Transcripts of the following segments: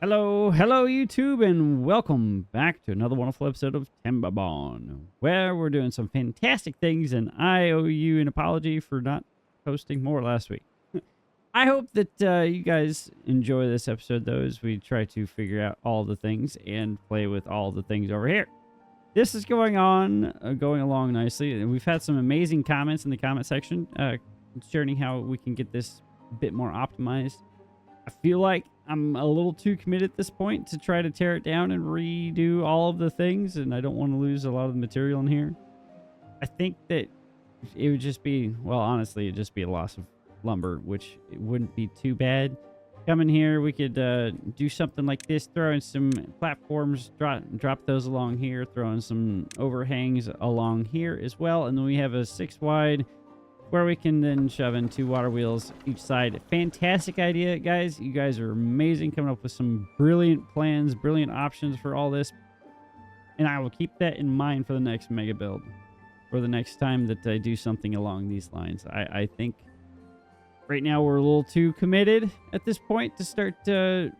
Hello YouTube, and welcome back to another wonderful episode of Timberborn, where we're doing some fantastic things, and I owe you an apology for not posting more last week. I hope that you guys enjoy this episode, though, as we try to figure out all the things and play with all the things over here. This is going along nicely, and we've had some amazing comments in the comment section concerning how we can get this a bit more optimized. I feel like I'm a little too committed at this point to try to tear it down and redo all of the things, and I don't want to lose a lot of the material in here. I think that it would just be, well, honestly, it'd just be a loss of lumber, which it wouldn't be too bad. Come in here, we could do something like this, throw in some platforms, drop those along here, throw in some overhangs along here as well, and then we have a 6 wide where we can then shove in 2 water wheels each side. Fantastic idea, guys. You guys are amazing, coming up with some brilliant plans, brilliant options for all this. And I will keep that in mind for the next mega build, or the next time that I do something along these lines. I think right now we're a little too committed at this point to start redoing.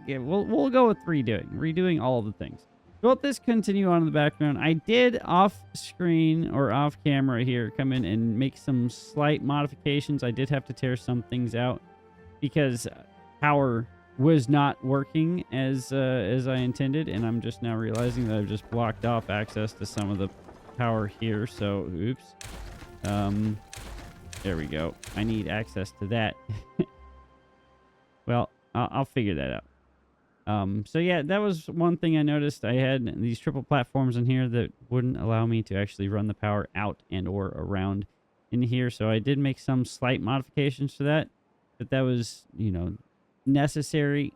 Yeah, we'll go with redoing all of the things. So let this continue on in the background. I did off screen or off camera here come in and make some slight modifications. I did have to tear some things out because power was not working as I intended, and I'm just now realizing that I've just blocked off access to some of the power here. So oops. There we go. I need access to that. Well, I'll figure that out. So yeah, that was one thing I noticed. I had these triple platforms in here that wouldn't allow me to actually run the power out and or around in here. So I did make some slight modifications to that, but that was, you know, necessary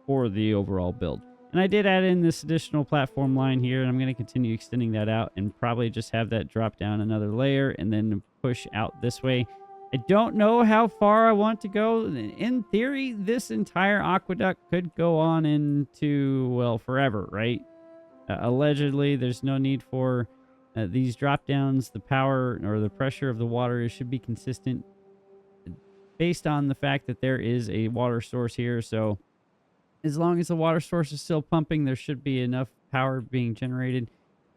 for the overall build. And I did add in this additional platform line here, and I'm going to continue extending that out and probably just have that drop down another layer and then push out this way. I don't know how far I want to go. In theory, this entire aqueduct could go on into, well, forever, right? Allegedly, there's no need for these drop downs. The power or the pressure of the water should be consistent based on the fact that there is a water source here. So as long as the water source is still pumping, there should be enough power being generated.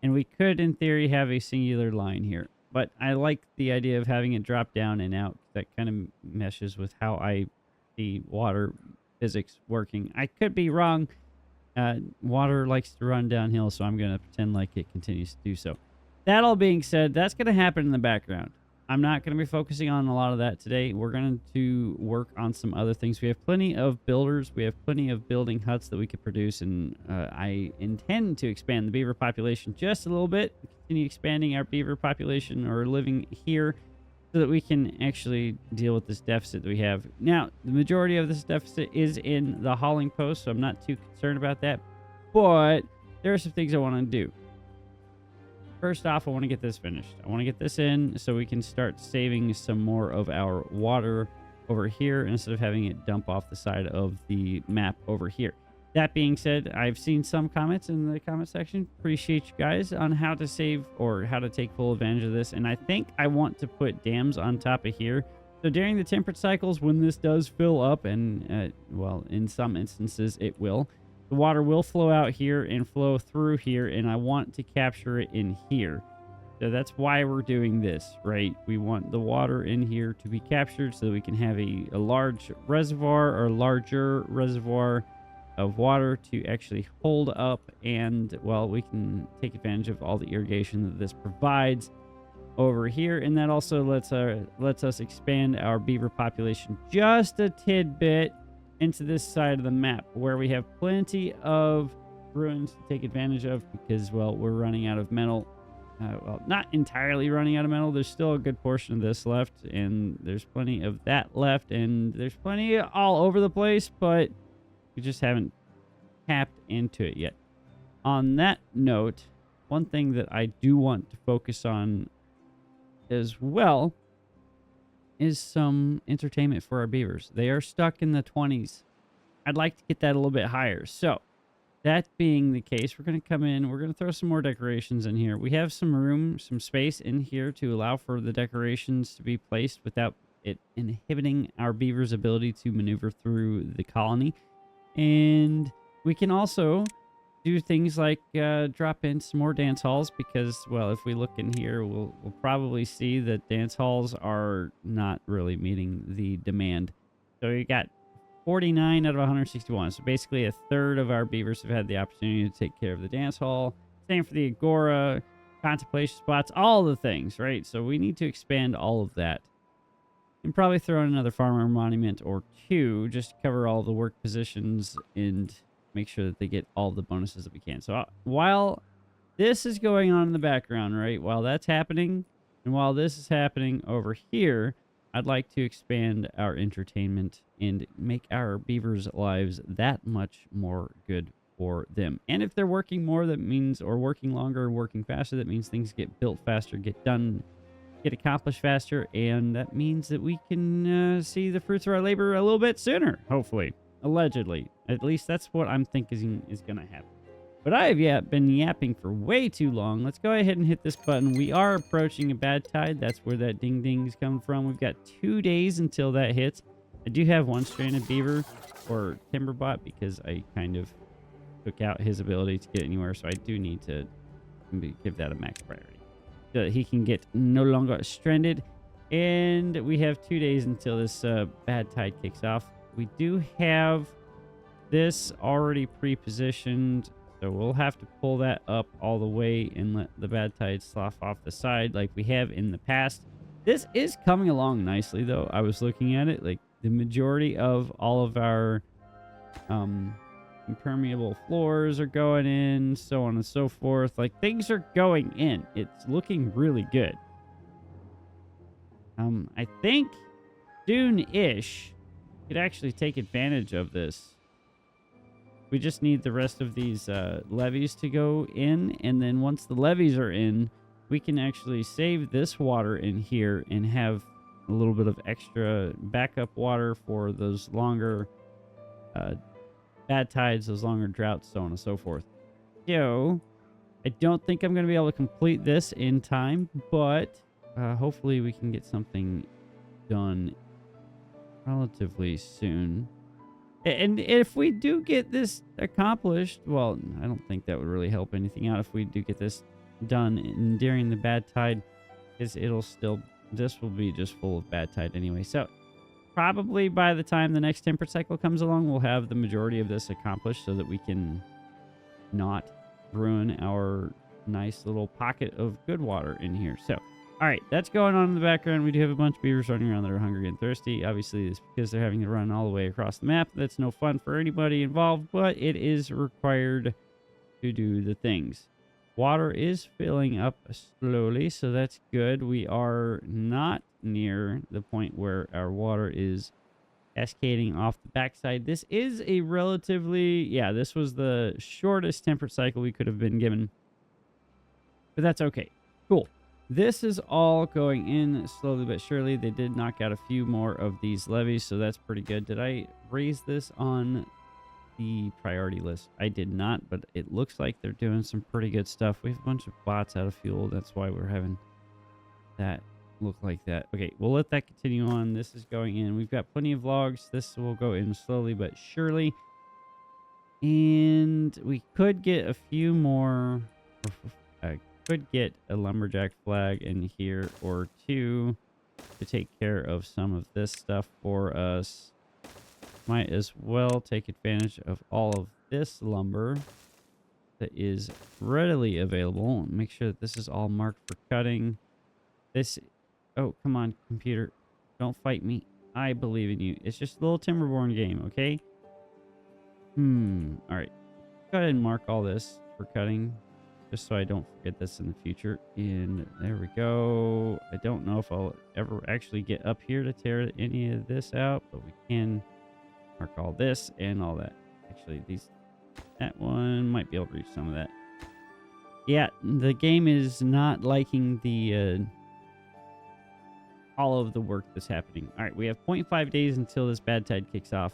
And we could, in theory, have a singular line here. But I like the idea of having it drop down and out. That kind of meshes with how I see water physics working. I could be wrong. Water likes to run downhill, so I'm going to pretend like it continues to do so. That all being said, that's going to happen in the background. I'm not going to be focusing on a lot of that today. We're going to work on some other things. We have plenty of builders. We have plenty of building huts that we could produce, and I intend to expand the beaver population just a little bit. Continue expanding our beaver population or living here so that we can actually deal with this deficit that we have. Now, the majority of this deficit is in the hauling post, so I'm not too concerned about that. But there are some things I want to do. First off, I want to get this finished. I want to get this in so we can start saving some more of our water over here instead of having it dump off the side of the map over here. That being said, I've seen some comments in the comment section. Appreciate you guys on how to save or how to take full advantage of this. And I think I want to put dams on top of here. So during the temperate cycles, when this does fill up, and well, in some instances it will, the water will flow out here and flow through here, and I want to capture it in here. So that's why we're doing this, right? We want the water in here to be captured so that we can have a large reservoir or larger reservoir of water to actually hold up, and, well, we can take advantage of all the irrigation that this provides over here. And that also lets us expand our beaver population just a tidbit into this side of the map, where we have plenty of ruins to take advantage of because, well, we're running out of metal. Well, not entirely running out of metal. There's still a good portion of this left, and there's plenty of that left, and there's plenty all over the place, but we just haven't tapped into it yet. On that note, one thing that I do want to focus on as well is some entertainment for our beavers. They are stuck in the 20s. I'd like to get that a little bit higher. So that being the case, we're going to come in. We're going to throw some more decorations in here. We have some room, some space in here to allow for the decorations to be placed without it inhibiting our beavers' ability to maneuver through the colony. And we can also do things like drop in some more dance halls because, well, if we look in here, we'll probably see that dance halls are not really meeting the demand. So we got 49 out of 161. So basically a third of our beavers have had the opportunity to take care of the dance hall. Same for the agora, contemplation spots, all the things, right? So we need to expand all of that. And probably throw in another farmer monument or two just to cover all the work positions and make sure that they get all the bonuses that we can. So while this is going on in the background, right, while that's happening and while this is happening over here, I'd like to expand our entertainment and make our beavers' lives that much more good for them. And if they're working more, that means, or working longer, working faster, that means things get built faster, get done, get accomplished faster, and that means that we can see the fruits of our labor a little bit sooner, hopefully, allegedly. At least that's what I'm thinking is going to happen. But I have been yapping for way too long. Let's go ahead and hit this button. We are approaching a bad tide. That's where that ding ding is coming from. We've got 2 days until that hits. I do have one stranded beaver or Timberbot because I kind of took out his ability to get anywhere, so I do need to give that a max priority so that he can get no longer stranded. And we have 2 days until this bad tide kicks off. We do have this already pre-positioned, so we'll have to pull that up all the way and let the bad tide slough off the side like we have in the past. This is coming along nicely, though. I was looking at it, like the majority of all of our impermeable floors are going in, so on and so forth. Like, things are going in. It's looking really good. I think soon-ish could actually take advantage of this. We just need the rest of these levees to go in, and then once the levees are in, we can actually save this water in here and have a little bit of extra backup water for those longer bad tides, those longer droughts, so on and so forth. So, I don't think I'm going to be able to complete this in time, but hopefully we can get something done relatively soon. And if we do get this accomplished, well, I don't think that would really help anything out if we do get this done during the bad tide, because this will be just full of bad tide anyway. So probably by the time the next temperate cycle comes along, we'll have the majority of this accomplished so that we can not ruin our nice little pocket of good water in here. So, all right, that's going on in the background. We do have a bunch of beavers running around that are hungry and thirsty. Obviously, it's because they're having to run all the way across the map. That's no fun for anybody involved, but it is required to do the things. Water is filling up slowly, so that's good. We are not near the point where our water is cascading off the backside. This is a relatively, yeah, this was the shortest temperate cycle we could have been given, but that's okay. Cool. This is all going in slowly but surely. They did knock out a few more of these levees, so that's pretty good. Did I raise this on the priority list? I did not, but it looks like they're doing some pretty good stuff. We have a bunch of bots out of fuel. That's why we're having that look like that. Okay, we'll let that continue on. This is going in. We've got plenty of logs. This will go in slowly but surely. And we could get a few more... could get a lumberjack flag in here or two to take care of some of this stuff for us. Might as well take advantage of all of this lumber that is readily available. Make sure that this is all marked for cutting. This, oh, come on, computer. Don't fight me. I believe in you. It's just a little Timberborn game, okay? All right. Go ahead and mark all this for cutting, just so I don't forget this in the future. And there we go. I don't know if I'll ever actually get up here to tear any of this out, but we can mark all this and all that. Actually, that one might be able to reach some of that. Yeah, the game is not liking the all of the work that's happening. All right, we have 0.5 days until this bad tide kicks off.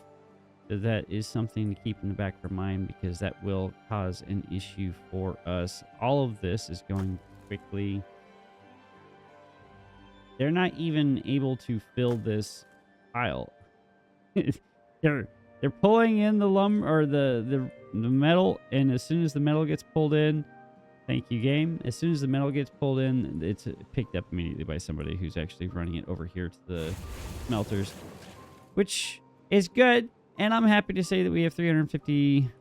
So that is something to keep in the back of our mind, because that will cause an issue for us. All of this is going quickly. they're not even able to fill this pile. they're they're pulling in the lumber or the metal, and as soon as the metal gets pulled in, thank you, game. As soon as the metal gets pulled in, it's picked up immediately by somebody who's actually running it over here to the smelters, which is good. And I'm happy to say that we have 350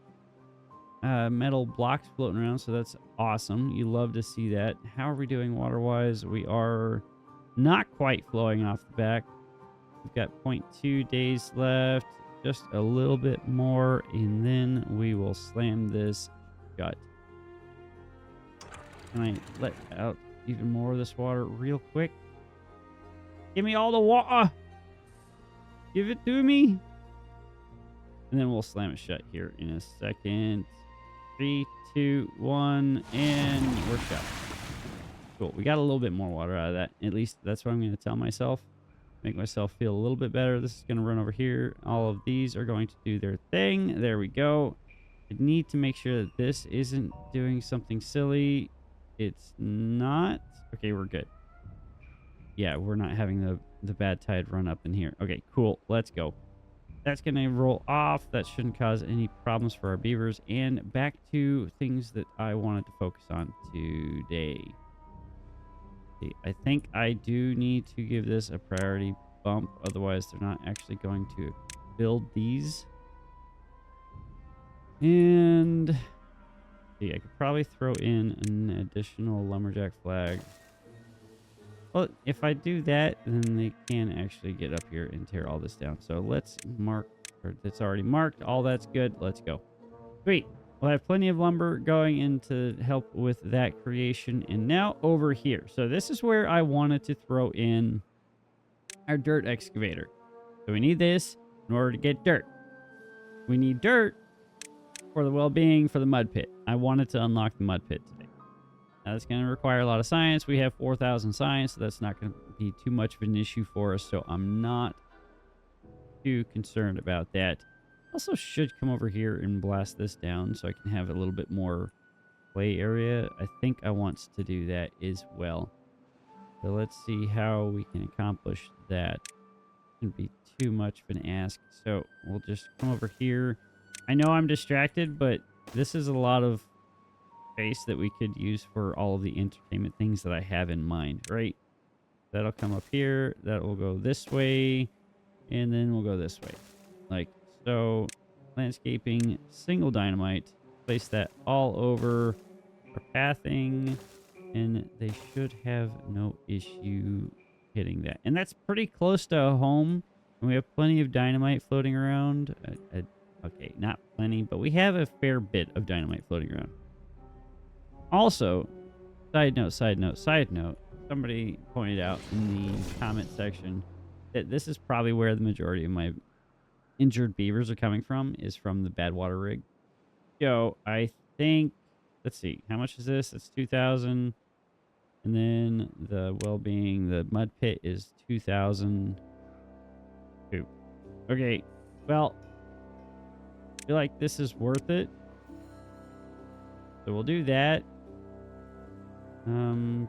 metal blocks floating around, so that's awesome. You love to see that. How are we doing water-wise? We are not quite flowing off the back. We've got 0.2 days left, just a little bit more, and then we will slam this shut. Can I let out even more of this water real quick? Give me all the water! Give it to me! And then we'll slam it shut here in a second. 3, 2, 1, and we're shut. Cool. We got a little bit more water out of that. At least that's what I'm going to tell myself. Make myself feel a little bit better. This is going to run over here. All of these are going to do their thing. There we go. I need to make sure that this isn't doing something silly. It's not. Okay, we're good. Yeah, we're not having the bad tide run up in here. Okay, cool. Let's go. That's going to roll off. That shouldn't cause any problems for our beavers. And back to things that I wanted to focus on today. See, I think I do need to give this a priority bump. Otherwise, they're not actually going to build these. And see, I could probably throw in an additional lumberjack flag. Well, if I do that, then they can actually get up here and tear all this down. So let's mark, or it's already marked. All that's good. Let's go. Sweet. We'll have plenty of lumber going in to help with that creation. And now over here. So this is where I wanted to throw in our dirt excavator. So we need this in order to get dirt. We need dirt for the well-being for the mud pit. I wanted to unlock the mud pit today. Now, that's going to require a lot of science. We have 4,000 science, so that's not going to be too much of an issue for us. So I'm not too concerned about that. Also should come over here and blast this down so I can have a little bit more play area. I think I want to do that as well. So let's see how we can accomplish that. Shouldn't be too much of an ask. So we'll just come over here. I know I'm distracted, but this is a lot of space that we could use for all of the entertainment things that I have in mind, right? That'll come up here. That will go this way. And then we'll go this way. Like so. Landscaping, single dynamite. Place that all over our pathing. And they should have no issue hitting that. And that's pretty close to home. And we have plenty of dynamite floating around. Okay, not plenty, but we have a fair bit of dynamite floating around. Also, side note, somebody pointed out in the comment section that this is probably where the majority of my injured beavers are coming from, is from the bad water rig. So I think, let's see, how much is this? It's 2,000. And then the well-being, the mud pit is 2,000. Okay, well, I feel like this is worth it. So we'll do that.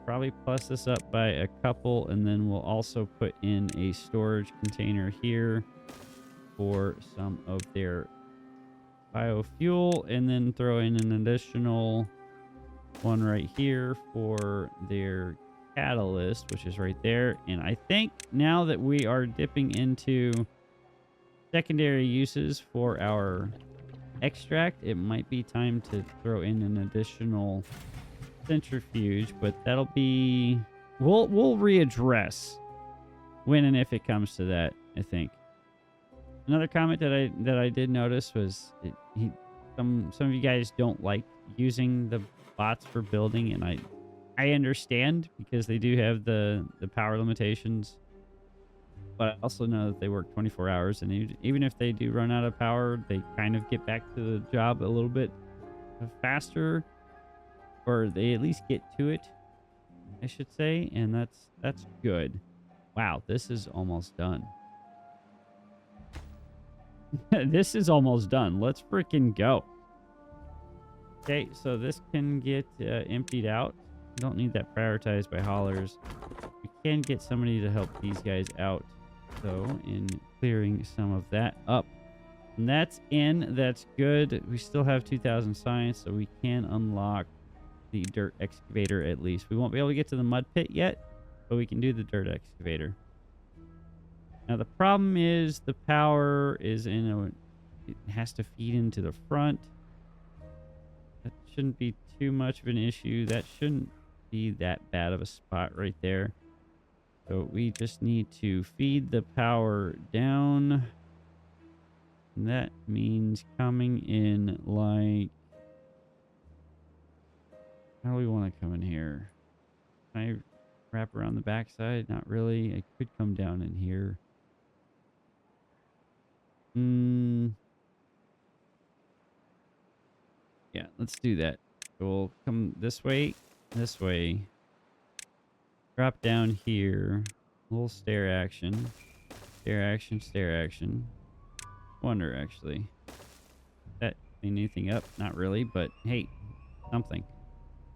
Probably plus this up by a couple, and then we'll also put in a storage container here for some of their biofuel, and then throw in an additional one right here for their catalyst, which is right there. And I think now that we are dipping into secondary uses for our extract, it might be time to throw in an additional centrifuge, but that'll be we'll readdress when and if it comes to that. I think another comment that I did notice was some of you guys don't like using the bots for building, and I understand because they do have the power limitations, but I also know that they work 24 hours, and even if they do run out of power, they kind of get back to the job a little bit faster, or they at least get to it, I should say, and that's good. Wow, this is almost done. This is almost done. Let's freaking go. Okay, so this can get emptied out. Don't need that prioritized by haulers. We can get somebody to help these guys out, though, in clearing some of that up. And that's in. That's good. We still have 2,000 science, so we can unlock the dirt excavator at least. We won't be able to get to the mud pit yet, but we can do the dirt excavator. Now, the problem is the power is in a... It has to feed into the front. That shouldn't be too much of an issue. That shouldn't be that bad of a spot right there. So we just need to feed the power down. And that means coming in like... How do we want to come in here? Can I wrap around the backside? Not really. I could come down in here. Yeah, let's do that. So we'll come this way, drop down here, a little stair action, stair action. Wonder actually, that clean anything up? Not really, but hey, something.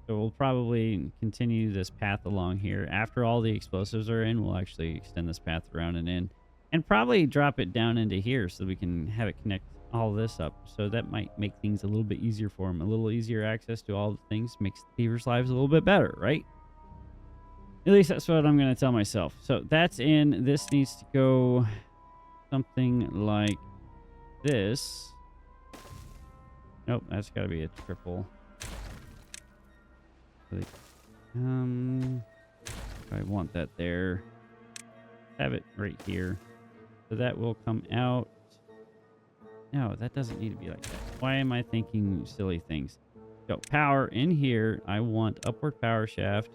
So we'll probably continue this path along here. After all the explosives are in, we'll actually extend this path around and in, and probably drop it down into here so we can have it connect all this up. So that might make things a little bit easier for them. A little easier access to all the things makes the beavers' lives a little bit better, right? At least that's what I'm going to tell myself. So that's in. This needs to go something like this. Nope, that's got to be a triple. I want that there. Have it right here. So that will come out. No, that doesn't need to be like that. Why am I thinking silly things? So power in here. I want upward power shaft.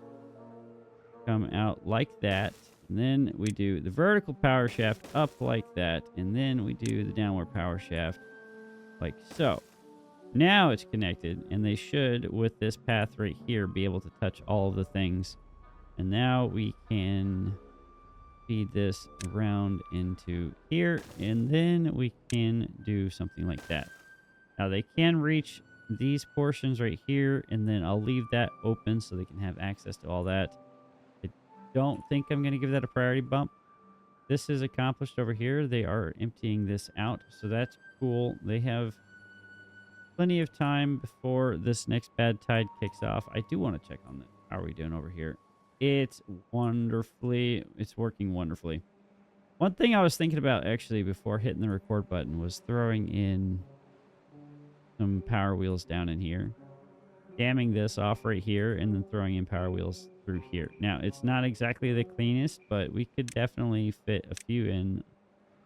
Come out like that. And then we do the vertical power shaft up like that. And then we do the downward power shaft like so. Now it's connected, and they should, with this path right here, be able to touch all of the things. And now we can feed this around into here, and then we can do something like that. Now they can reach these portions right here, and then I'll leave that open so they can have access to all that. I don't think I'm going to give that a priority bump. This is accomplished over here. They are emptying this out, so that's cool. They have plenty of time before this next bad tide kicks off. I do want to check on that. How are we doing over here? It's working wonderfully. One thing I was thinking about actually before hitting the record button was throwing in some power wheels down in here, damming this off right here, and then throwing in power wheels through here. Now, it's not exactly the cleanest, but we could definitely fit a few in.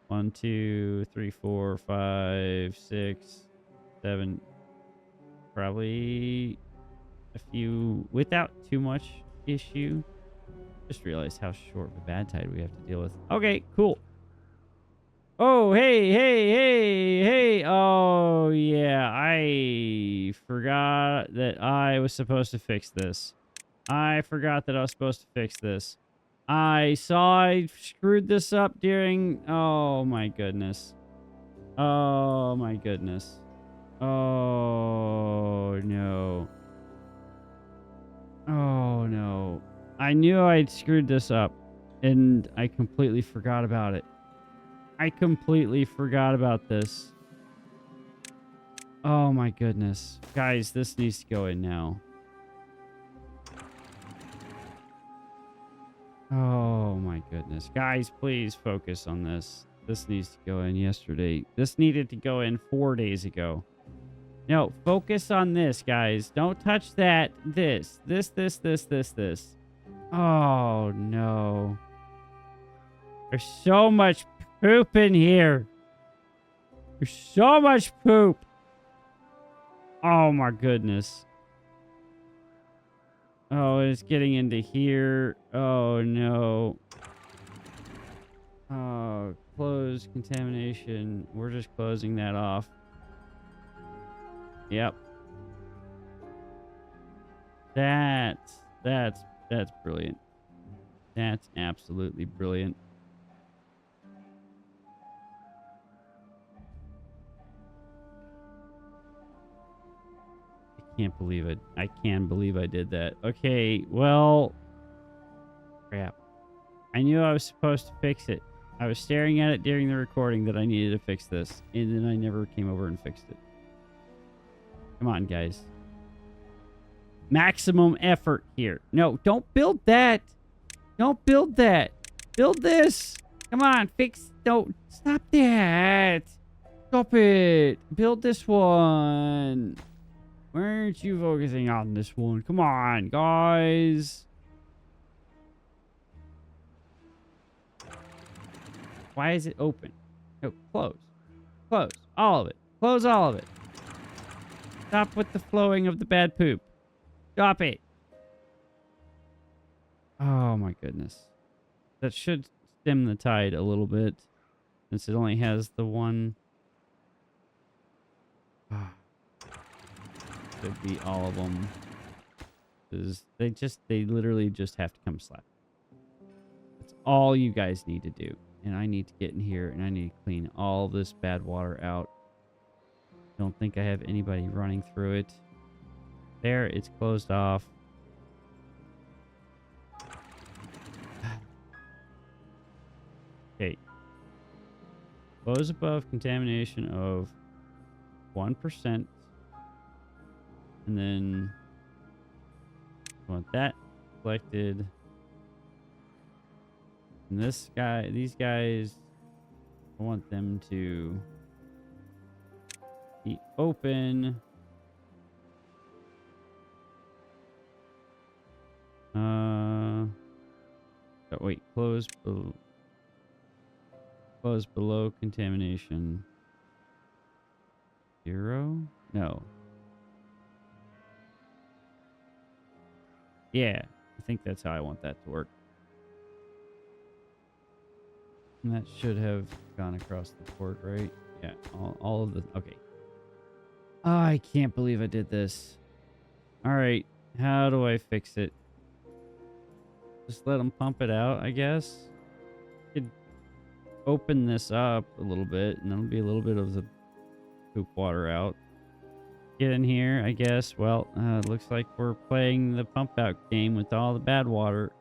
1, 2, 3, 4, 5, 6, 7. Probably a few without too much issue. Just realized how short of a bad tide we have to deal with. Okay, cool. Oh, hey. Oh, yeah. I forgot that I was supposed to fix this. I saw I screwed this up during... Oh, my goodness. Oh, no. Oh, no. I knew I'd screwed this up, and I completely forgot about it. I completely forgot about this. Oh, my goodness. Guys, this needs to go in now. Oh, my goodness. Guys, please focus on this. This needs to go in yesterday. This needed to go in 4 days ago. No, focus on this, guys. Don't touch that. This. Oh, no. There's so much poop in here. There's so much poop. Oh, my goodness. Oh, it's getting into here. Oh, no. Oh, close contamination. We're just closing that off. Yep. That's brilliant. That's absolutely brilliant. Can't believe it. I can't believe I did that. Okay, well, crap. I knew I was supposed to fix it. I was staring at it during the recording that I needed to fix this, and then I never came over and fixed it. Come on, guys. Maximum effort here. No, don't build that. Don't build that. Build this. Come on, fix. Don't. Stop that. Stop it. Build this one. Why aren't you focusing on this one? Come on, guys. Why is it open? No, close. Close. All of it. Close all of it. Stop with the flowing of the bad poop. Stop it. Oh my goodness. That should stem the tide a little bit, since it only has the one. Could be all of them. They literally just have to come slap. That's all you guys need to do. And I need to get in here and I need to clean all this bad water out. Don't think I have anybody running through it. There, it's closed off. Okay. Close above contamination of 1%. And then I want that selected. And these guys, I want them to be open. Oh, wait, close below contamination. 0? No. Yeah, I think that's how I want that to work. And that should have gone across the port, right? Yeah, all of the... Okay. Oh, I can't believe I did this. All right, how do I fix it? Just let them pump it out, I guess. Could open this up a little bit, and there'll be a little bit of the poop water out. Get in here, I guess. Well, it looks like we're playing the pump out game with all the bad water.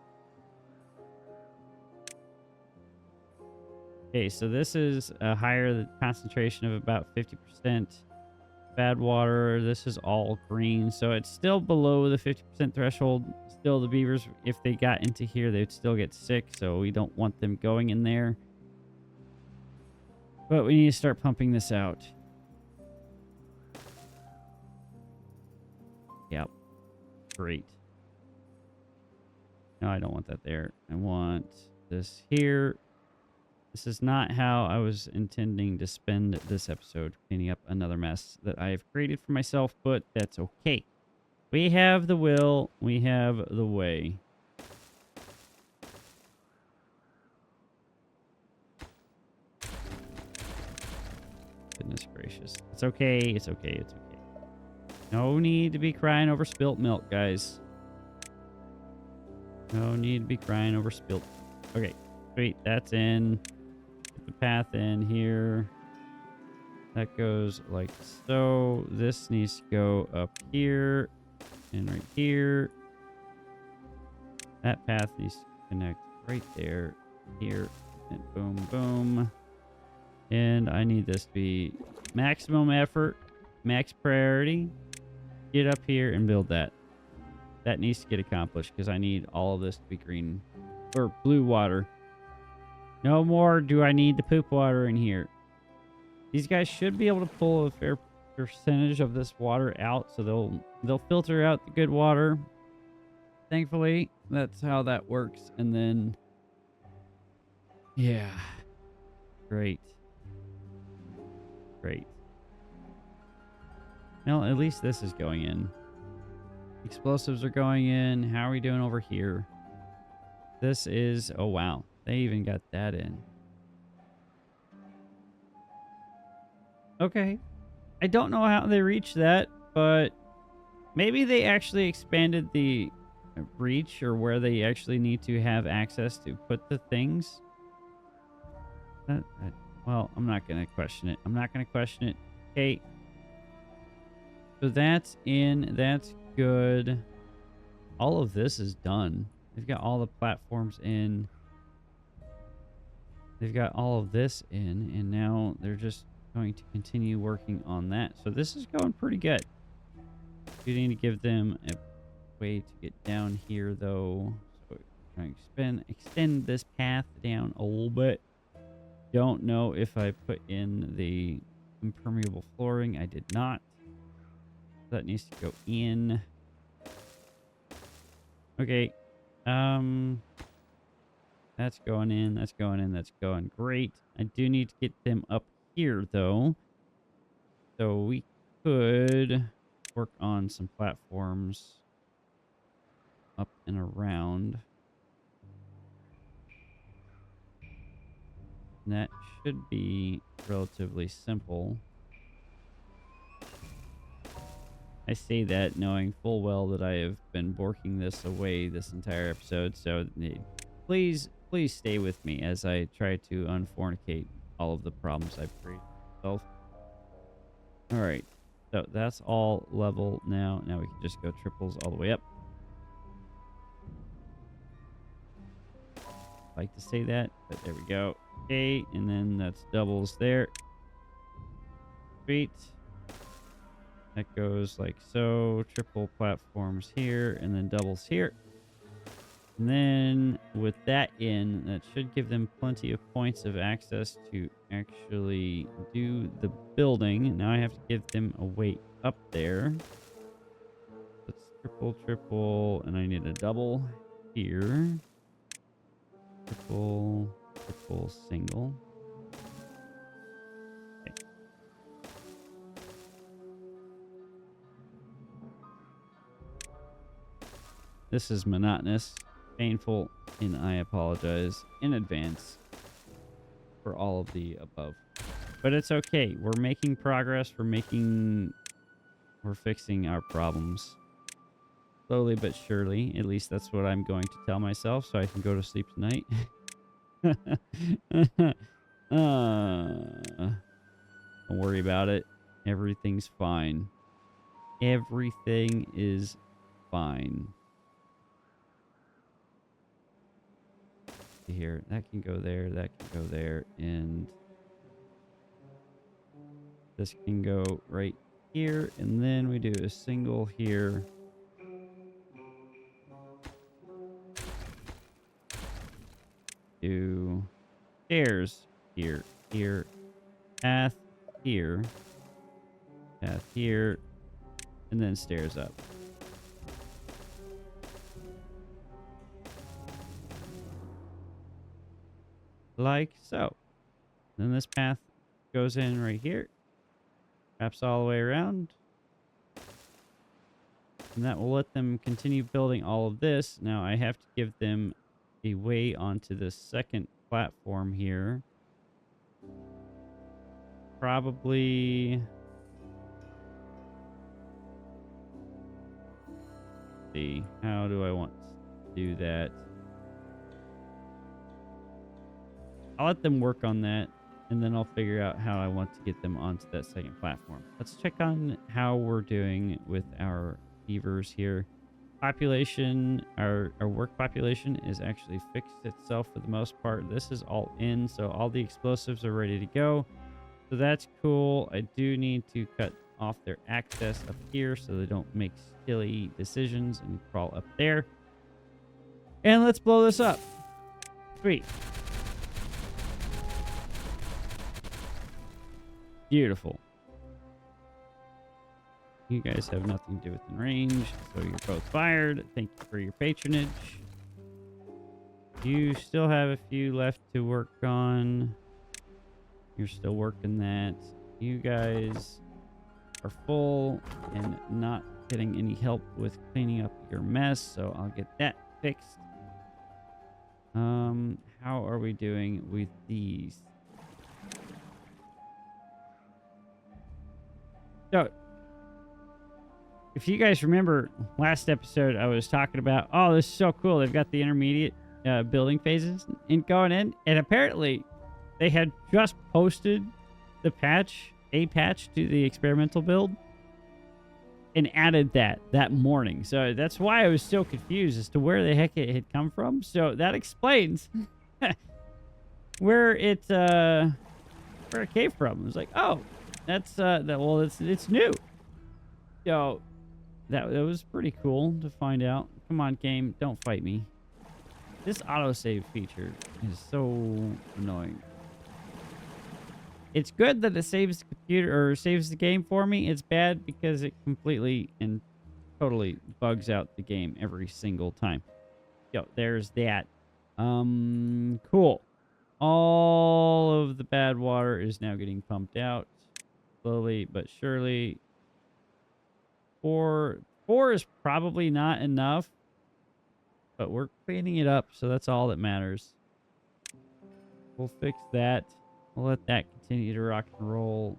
Okay, so this is a higher concentration of about 50% bad water. This is all green, so it's still below the 50% threshold. Still, the beavers, if they got into here, they'd still get sick, so we don't want them going in there. But we need to start pumping this out. Yep. Great. No, I don't want that there. I want this here. This is not how I was intending to spend this episode, cleaning up another mess that I have created for myself, but that's okay. We have the will. We have the way. Goodness gracious. It's okay. It's okay. It's okay. No need to be crying over spilt milk, guys. No need to be crying over spilt. Okay. Sweet. That's in. Put the path in here. That goes like so. This needs to go up here and right here. That path needs to connect right there, here, and boom, boom. And I need this to be maximum effort, max priority. Get up here and build that. That needs to get accomplished because I need all of this to be green or blue water. No more do I need the poop water in here. These guys should be able to pull a fair percentage of this water out, so they'll filter out the good water. Thankfully, that's how that works. And then, yeah, great. Great. Well, at least this is going in. Explosives are going in. How are we doing over here? This is... Oh, wow. They even got that in. Okay. I don't know how they reached that, but maybe they actually expanded the reach or where they actually need to have access to put the things. Well, I'm not going to question it. I'm not going to question it. Okay. So that's in. That's good. All of this is done. They've got all the platforms in. they've got all of this in, and now they're just going to continue working on that. So this is going pretty good. You need to give them a way to get down here, though. So we're going to extend this path down a little bit. Don't know if I put in the impermeable flooring. I did not. That needs to go in. Okay. That's going in. That's going in. That's going great. I do need to get them up here, though. So we could work on some platforms up and around. And that should be relatively simple. I say that knowing full well that I have been borking this away this entire episode, so please stay with me as I try to unfornicate all of the problems I've created myself. Alright, so that's all level now. Now we can just go triples all the way up. I like to say that, but there we go. Okay, and then that's doubles there. Sweet. That goes like so. Triple platforms here, and then doubles here. And then with that in, that should give them plenty of points of access to actually do the building. Now I have to give them a way up there. That's triple, triple, and I need a double here. Triple, triple, single. Okay. This is monotonous, painful, and I apologize in advance for all of the above. But it's okay. We're making progress. We're fixing our problems. Slowly but surely. At least that's what I'm going to tell myself so I can go to sleep tonight. Don't worry about it. Everything's fine. Everything is fine. Here, that can go there, that can go there, and this can go right here, and then we do a single here. Do stairs here, here, path here, and then stairs up. Like so. Then this path goes in right here, wraps all the way around, and that will let them continue building all of this. Now I have to give them a way onto the second platform here. Probably, let's see, how do I want to do that? I'll let them work on that, and then I'll figure out how I want to get them onto that second platform. Let's check on how we're doing with our beavers here. Population, our work population is actually fixed itself for the most part. This is all in, so all the explosives are ready to go. So that's cool. I do need to cut off their access up here so they don't make silly decisions and crawl up there. And let's blow this up. Sweet. Beautiful. You guys have nothing to do within range, so you're both fired. Thank you for your patronage. You still have a few left to work on. You're still working that. You guys are full and not getting any help with cleaning up your mess, so I'll get that fixed. How are we doing with these? So, if you guys remember last episode, I was talking about, oh, this is so cool. They've got the intermediate building phases going in. And apparently, they had just posted a patch to the experimental build and added that morning. So that's why I was so confused as to where the heck it had come from. So that explains where it came from. It was like, oh, that's well, it's new. So that was pretty cool to find out. Come on, game, don't fight me. This autosave feature is so annoying. It's good that it saves the computer or saves the game for me. It's bad because it completely and totally bugs out the game every single time. Yo, there's that. Cool. All of the bad water is now getting pumped out slowly but surely. Four is probably not enough, but we're cleaning it up, so that's all that matters. We'll fix that. We'll let that continue to rock and roll.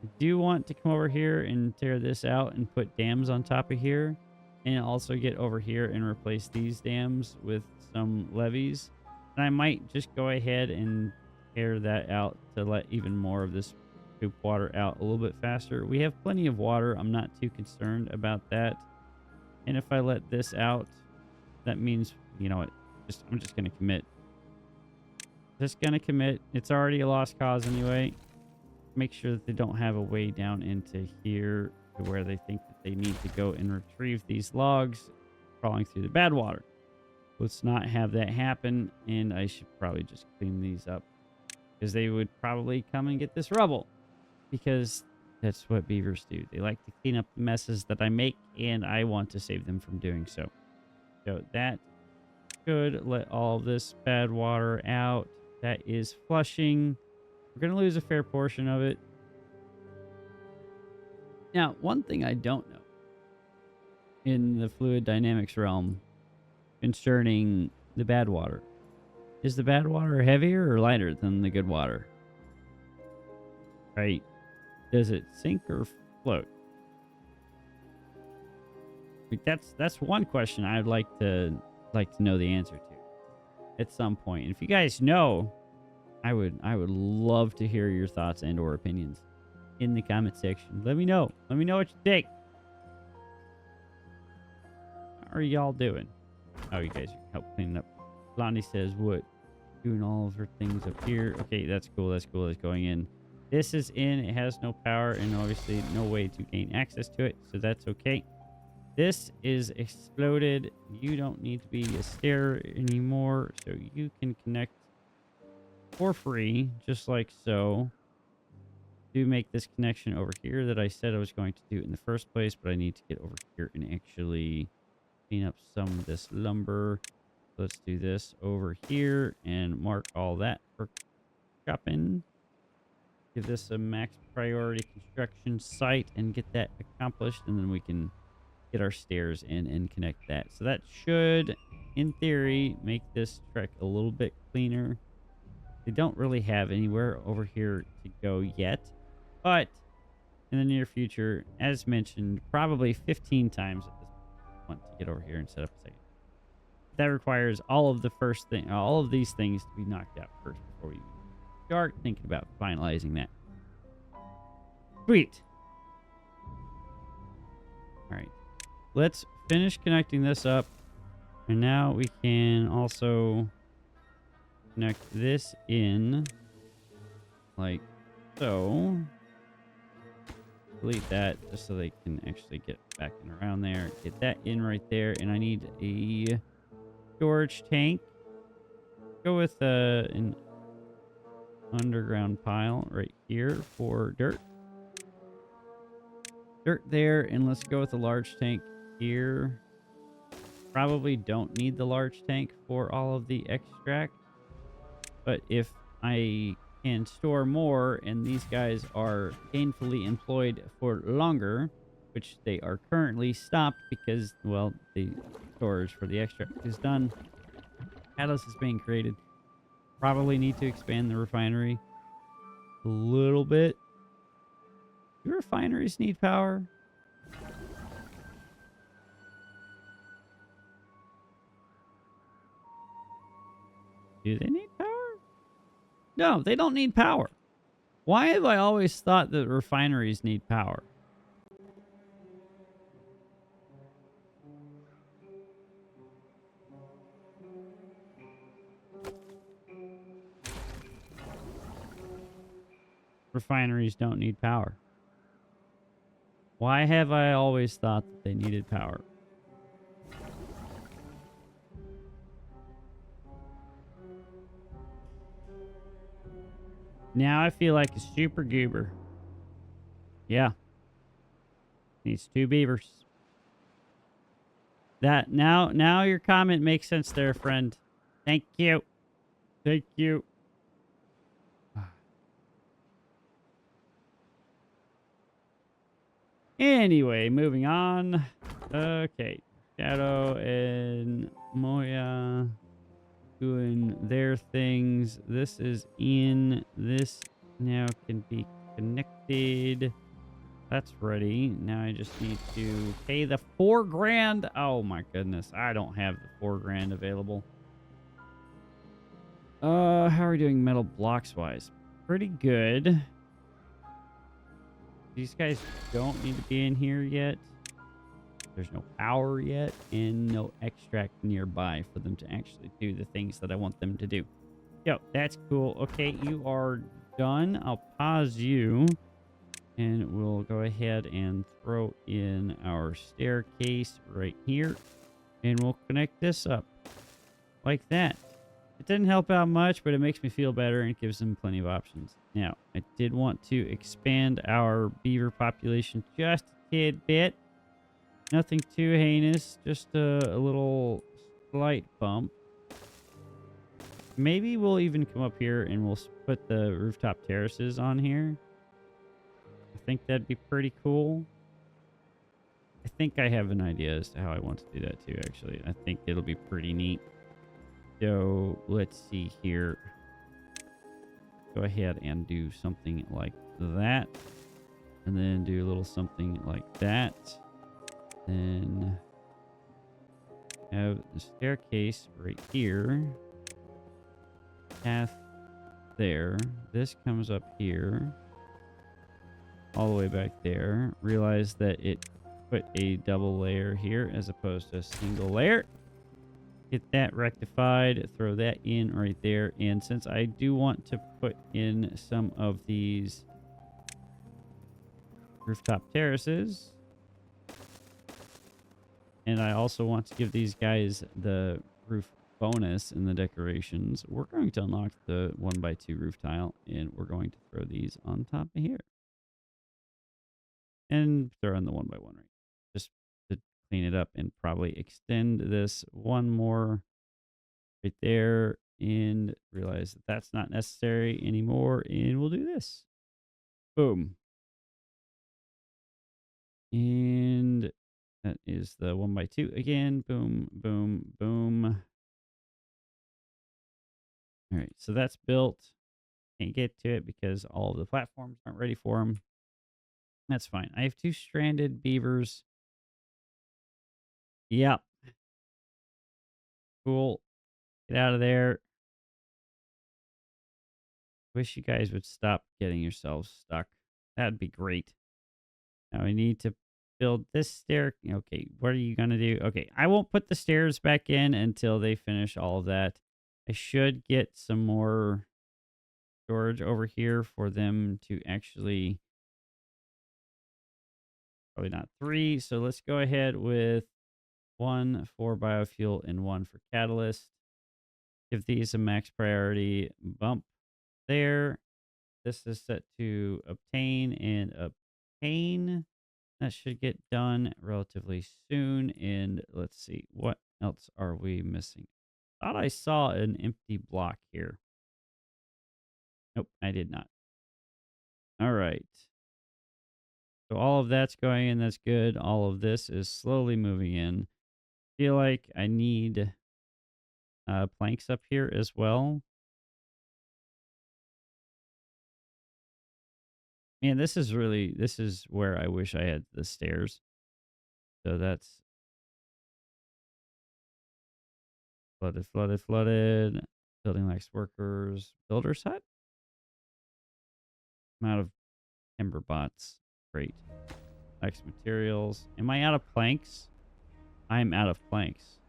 I do want to come over here and tear this out and put dams on top of here, and also get over here and replace these dams with some levees. And I might just go ahead and tear that out to let even more of this poop water out a little bit faster. We have plenty of water. I'm not too concerned about that. And if I let this out, that means, you know what, I'm just going to commit. Just going to commit. It's already a lost cause anyway. Make sure that they don't have a way down into here to where they think that they need to go and retrieve these logs crawling through the bad water. Let's not have that happen, and I should probably just clean these up because they would probably come and get this rubble because that's what beavers do. They like to clean up the messes that I make, and I want to save them from doing so. So that should let all this bad water out. That is flushing. We're going to lose a fair portion of it. Now, one thing I don't know in the fluid dynamics realm concerning the bad water. Is the bad water heavier or lighter than the good water? Right? Does it sink or float? Like that's one question I'd like to know the answer to at some point. And if you guys know, I would love to hear your thoughts and or opinions in the comment section. Let me know. Let me know what you think. How are y'all doing? Oh, you guys help cleaning up. Blondie says, what? Doing all of her things up here. Okay, that's cool. That's cool. That's going in. This is in. It has no power and obviously no way to gain access to it. So that's okay. This is exploded. You don't need to be a stair anymore. So you can connect for free, just like so. Do make this connection over here that I said I was going to do in the first place, but I need to get over here and actually clean up some of this lumber. Let's do this over here and mark all that for chopping. Give this a max priority construction site and get that accomplished, and then we can get our stairs in and connect that. So that should, in theory, make this trek a little bit cleaner. They don't really have anywhere over here to go yet, but in the near future, as mentioned, probably 15 times at this point to get over here and set up a second. That requires all of these things to be knocked out first before we start thinking about finalizing that. Sweet. All right. Let's finish connecting this up. And now we can also connect this in like so. Delete that just so they can actually get back and around there. Get that in right there. And I need a storage tank. Go with an underground pile right here for dirt. Dirt there, and let's go with a large tank here. Probably don't need the large tank for all of the extract, but if I can store more and these guys are gainfully employed for longer, which they are currently stopped because, well, the storage for the extract is done. Catalyst is being created. Probably need to expand the refinery a little bit. Do refineries need power? Do they need power? No, they don't need power. Why have I always thought that refineries need power? refineries don't need power. Why have I always thought that they needed power? Now I feel like a super goober. Yeah. Needs 2 beavers. That now your comment makes sense there, friend. Thank you. Thank you. Anyway, moving on. Okay. Shadow and Moya doing their things. This is in. This now can be connected. That's ready. Now I just need to pay the 4 grand. Oh my goodness. I don't have the 4 grand available. How are we doing metal blocks wise? Pretty good. These guys don't need to be in here yet. There's no power yet and no extract nearby for them to actually do the things that I want them to do. Yo, that's cool. Okay, you are done. I'll pause you. And we'll go ahead and throw in our staircase right here. And we'll connect this up like that. It didn't help out much, but it makes me feel better and it gives them plenty of options. Now, I did want to expand our beaver population just a tad bit. Nothing too heinous, just a little slight bump. Maybe we'll even come up here and we'll put the rooftop terraces on here. I think that'd be pretty cool. I think I have an idea as to how I want to do that too, actually. I think it'll be pretty neat. So let's see here. Go ahead and do something like that. And then do a little something like that. Then have the staircase right here. Path there. This comes up here. All the way back there. Realize that it put a double layer here as opposed to a single layer. Get that rectified. Throw that in right there. And since I do want to put in some of these rooftop terraces, and I also want to give these guys the roof bonus in the decorations, we're going to unlock the 1x2 roof tile, and we're going to throw these on top of here. And throw in the 1x1 right. Just to clean it up and probably extend this one more right there and realize that that's not necessary anymore. And we'll do this. Boom. And that is the 1x2 again. Boom, boom, boom. All right, so that's built. Can't get to it because all of the platforms aren't ready for them. That's fine. I have 2 stranded beavers. Yep. Cool. Get out of there. Wish you guys would stop getting yourselves stuck. That'd be great. Now we need to build this stair. Okay, what are you going to do? Okay, I won't put the stairs back in until they finish all of that. I should get some more storage over here for them to actually... Probably not 3. So let's go ahead with 1 for biofuel and 1 for catalyst. Give these a max priority bump there. This is set to obtain and obtain. That should get done relatively soon. And let's see, what else are we missing? Thought I saw an empty block here. Nope, I did not. All right. So all of that's going in. That's good. All of this is slowly moving in. Feel like I need planks up here as well. Man, this is where I wish I had the stairs. So that's flooded, flooded, flooded. Building lacks workers. Builder's hut? I'm out of timber bots. Great. Lacks materials. Am I out of planks? I'm out of planks.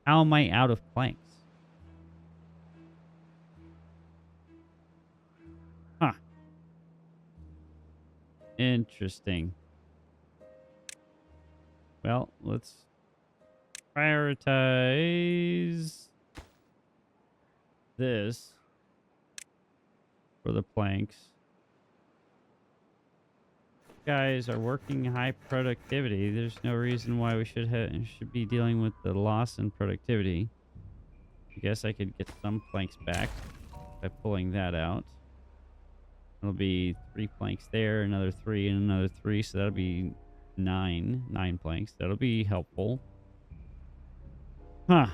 How am I out of planks? Huh. Interesting. Well, let's prioritize this for the planks. Guys are working high productivity. There's no reason why we should be dealing with the loss in productivity. I guess I could get some planks back by pulling that out. It'll be 3 planks there, another 3, and another 3. So that'll be 9 planks. That'll be helpful. Huh.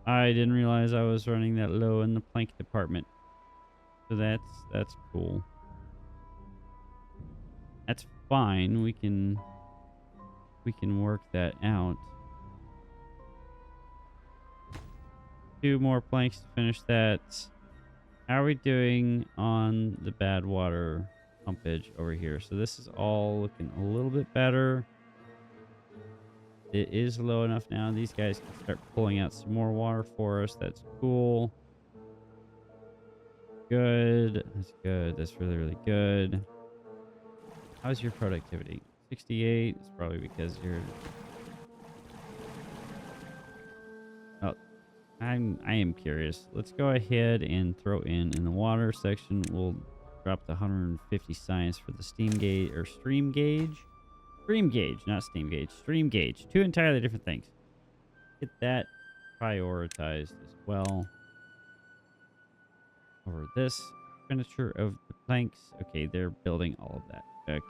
I didn't realize I was running that low in the plank department. So that's cool. That's fine. We can work that out. 2 more planks to finish that. How are we doing on the bad water pumpage over here? So this is all looking a little bit better. It is low enough now. These guys can start pulling out some more water for us. That's cool. Good. That's good. That's really, really good. How's your productivity? 68. It's probably because you're... Oh, I am curious. Let's go ahead and throw in the water section. We'll drop the 150 science for the steam gauge or stream gauge. Stream gauge, not steam gauge. Stream gauge. 2 entirely different things. Get that prioritized as well. Over this expenditure of the planks. Okay, they're building all of that. Okay.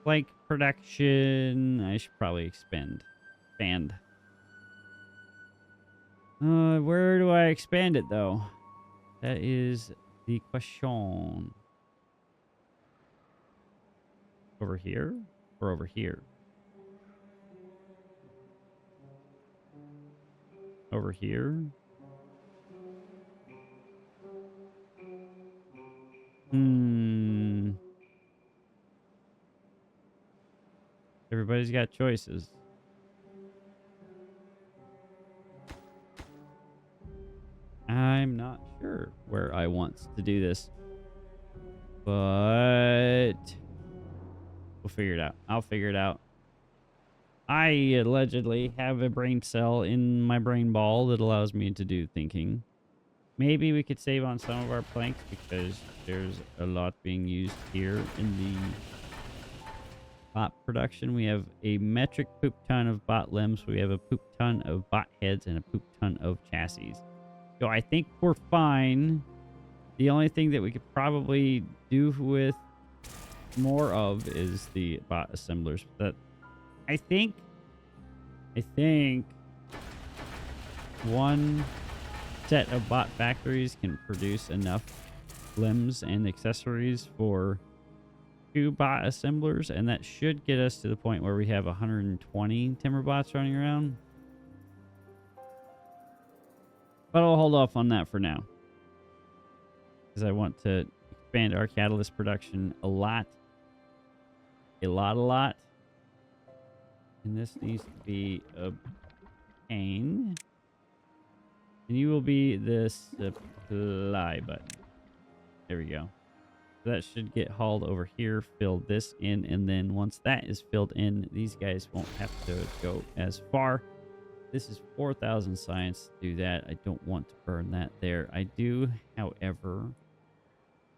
Plank production. I should probably expand. Where do I expand it, though? That is the question. Over here or over here? Over here? Everybody's got choices. I'm not sure where I want to do this, but we'll figure it out. I'll figure it out. I allegedly have a brain cell in my brain ball that allows me to do thinking. Maybe we could save on some of our planks because there's a lot being used here in the bot production. We have a metric poop ton of bot limbs. We have a poop ton of bot heads and a poop ton of chassis. So I think we're fine. The only thing that we could probably do with more of is the bot assemblers. But I think one set of bot factories can produce enough limbs and accessories for 2 bot assemblers, and that should get us to the point where we have 120 timber bots running around. But I'll hold off on that for now, because I want to expand our catalyst production a lot. And this needs to be a pane. And you will be the supply button. There we go. So that should get hauled over here, fill this in, and then once that is filled in, these guys won't have to go as far. This is 4,000 science to do that. I don't want to burn that there. I do, however,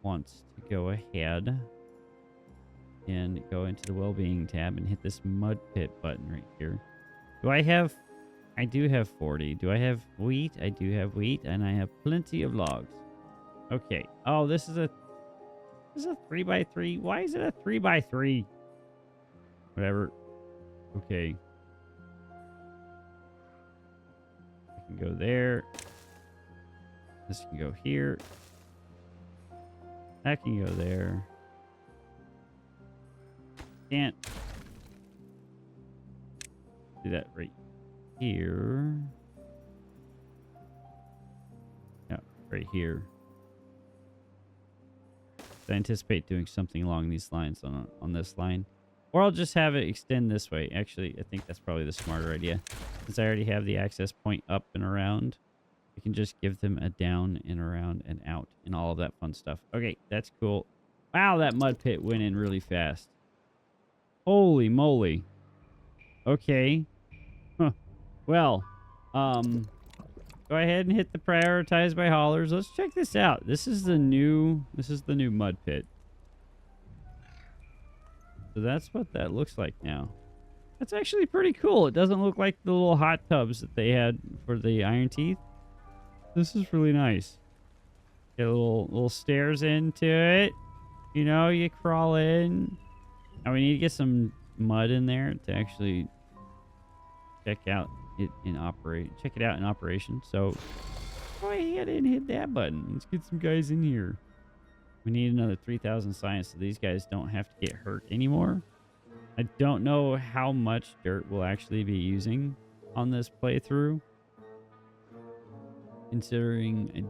want to go ahead and go into the well-being tab and hit this mud pit button right here. I do have 40. Do I have wheat? I do have wheat, and I have plenty of logs. Okay. Oh, this is a 3x3. Why is it a 3x3? Whatever. Okay. I can go there. This can go here. That can go there. Can't do that right here. Yeah, right here. I anticipate doing something along these lines on this line. Or I'll just have it extend this way. Actually, I think that's probably the smarter idea. Since I already have the access point up and around, we can just give them a down and around and out and all of that fun stuff. Okay, that's cool. Wow, that mud pit went in really fast. Holy moly. Okay. Huh. Well, go ahead and hit the prioritize by haulers. Let's check this out. This is the new mud pit. So that's what that looks like now. That's actually pretty cool. It doesn't look like the little hot tubs that they had for the iron teeth. This is really nice. Get little stairs into it. You know, you crawl in. Now we need to get some mud in there to actually check out it in operate. Check it out in operation. So go ahead and hit that button. Let's get some guys in here. We need another 3,000 science so these guys don't have to get hurt anymore. I don't know how much dirt we'll actually be using on this playthrough. Considering,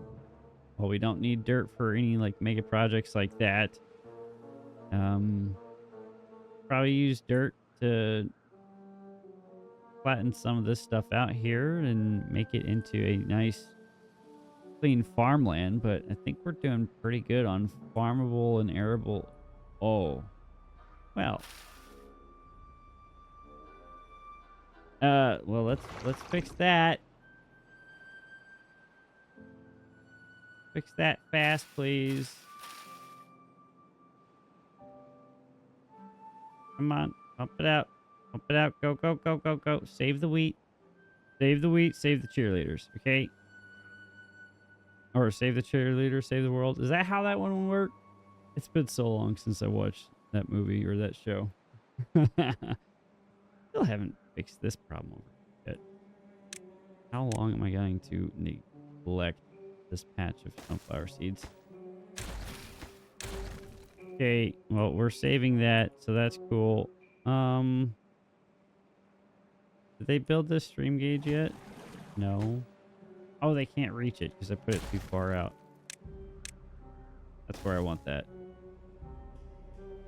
well, we don't need dirt for any like mega projects like that. Probably use dirt to flatten some of this stuff out here and make it into a nice clean farmland, but I think we're doing pretty good on farmable and arable. Oh, well. Well, let's fix that. Fix that fast, please. Come on, pump it out. Pump it out. Go, go, go, go, go. Save the wheat. Save the wheat. Save the cheerleaders. Okay? Or save the cheerleaders, save the world. Is that how that one will work? It's been so long since I watched that movie or that show. Still haven't fixed this problem yet. How long am I going to neglect this patch of sunflower seeds? Okay, well, we're saving that, so that's cool. Did they build this stream gauge yet? No. Oh, they can't reach it because I put it too far out. That's where I want that.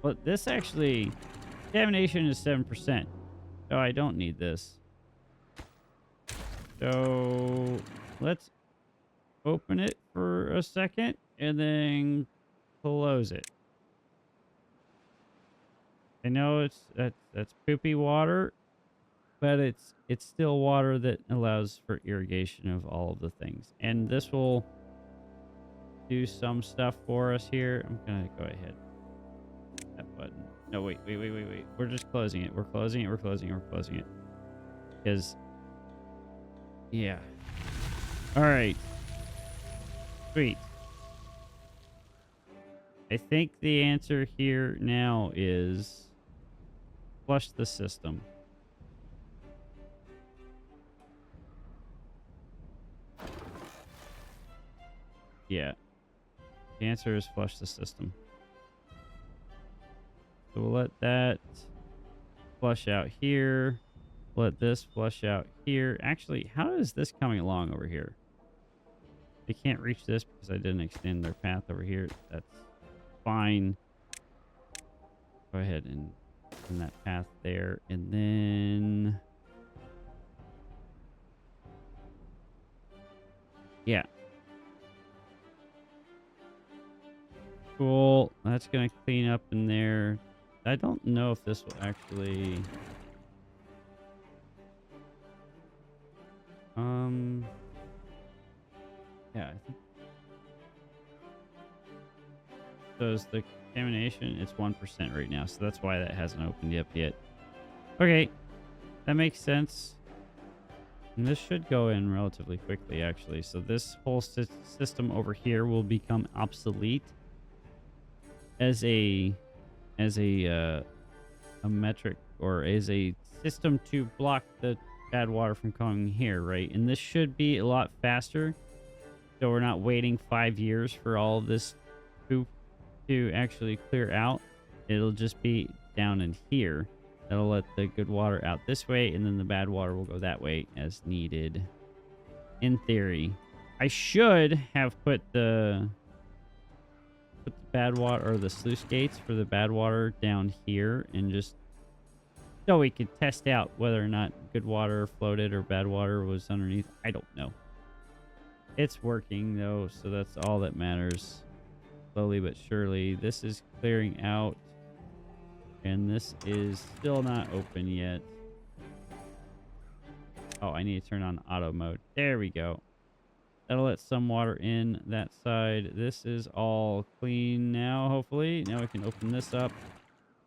But this actually, contamination is 7%. So I don't need this. So let's open it for a second and then close it. I know that's poopy water, but it's still water that allows for irrigation of all of the things. And this will do some stuff for us here. I'm gonna go ahead. That button. No, wait. We're just closing it. We're closing it. Because, yeah. All right. Sweet. I think the answer here now is flush the system. Yeah. The answer is flush the system. So we'll let that flush out here. Let this flush out here. Actually, how is this coming along over here? They can't reach this because I didn't extend their path over here. That's fine. Go ahead and send that path there. And then... yeah. Cool. That's going to clean up in there. I don't know if this will actually... yeah, I think... so is the contamination? It's 1% right now, so that's why that hasn't opened up yet. Okay. That makes sense. And this should go in relatively quickly, actually. So this whole system over here will become obsolete as a metric, or as a system to block the bad water from coming here, right? And this should be a lot faster, so we're not waiting 5 years for all of this poop to actually clear out. It'll just be down in here. That'll let the good water out this way, and then the bad water will go that way as needed. In theory, I should have put the bad water, or the sluice gates for the bad water, down here, and just so we could test out whether or not good water floated or bad water was underneath. I don't know. It's working though, so that's all that matters. slowly but surely. This is clearing out, and this is still not open yet. Oh, I need to turn on auto mode. There we go. That'll let some water in that side. This is all clean now, hopefully. Now we can open this up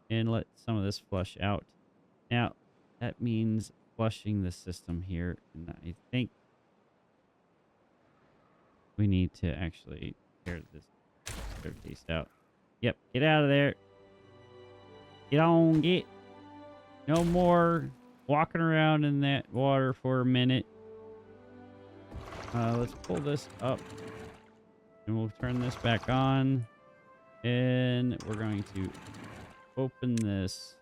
and let some of this flush out. Now, that means flushing the system here. And I think we need to actually tear this staircase out. Yep, get out of there. Get on, get. No more walking around in that water for a minute. Let's pull this up. And we'll turn this back on. And we're going to open this.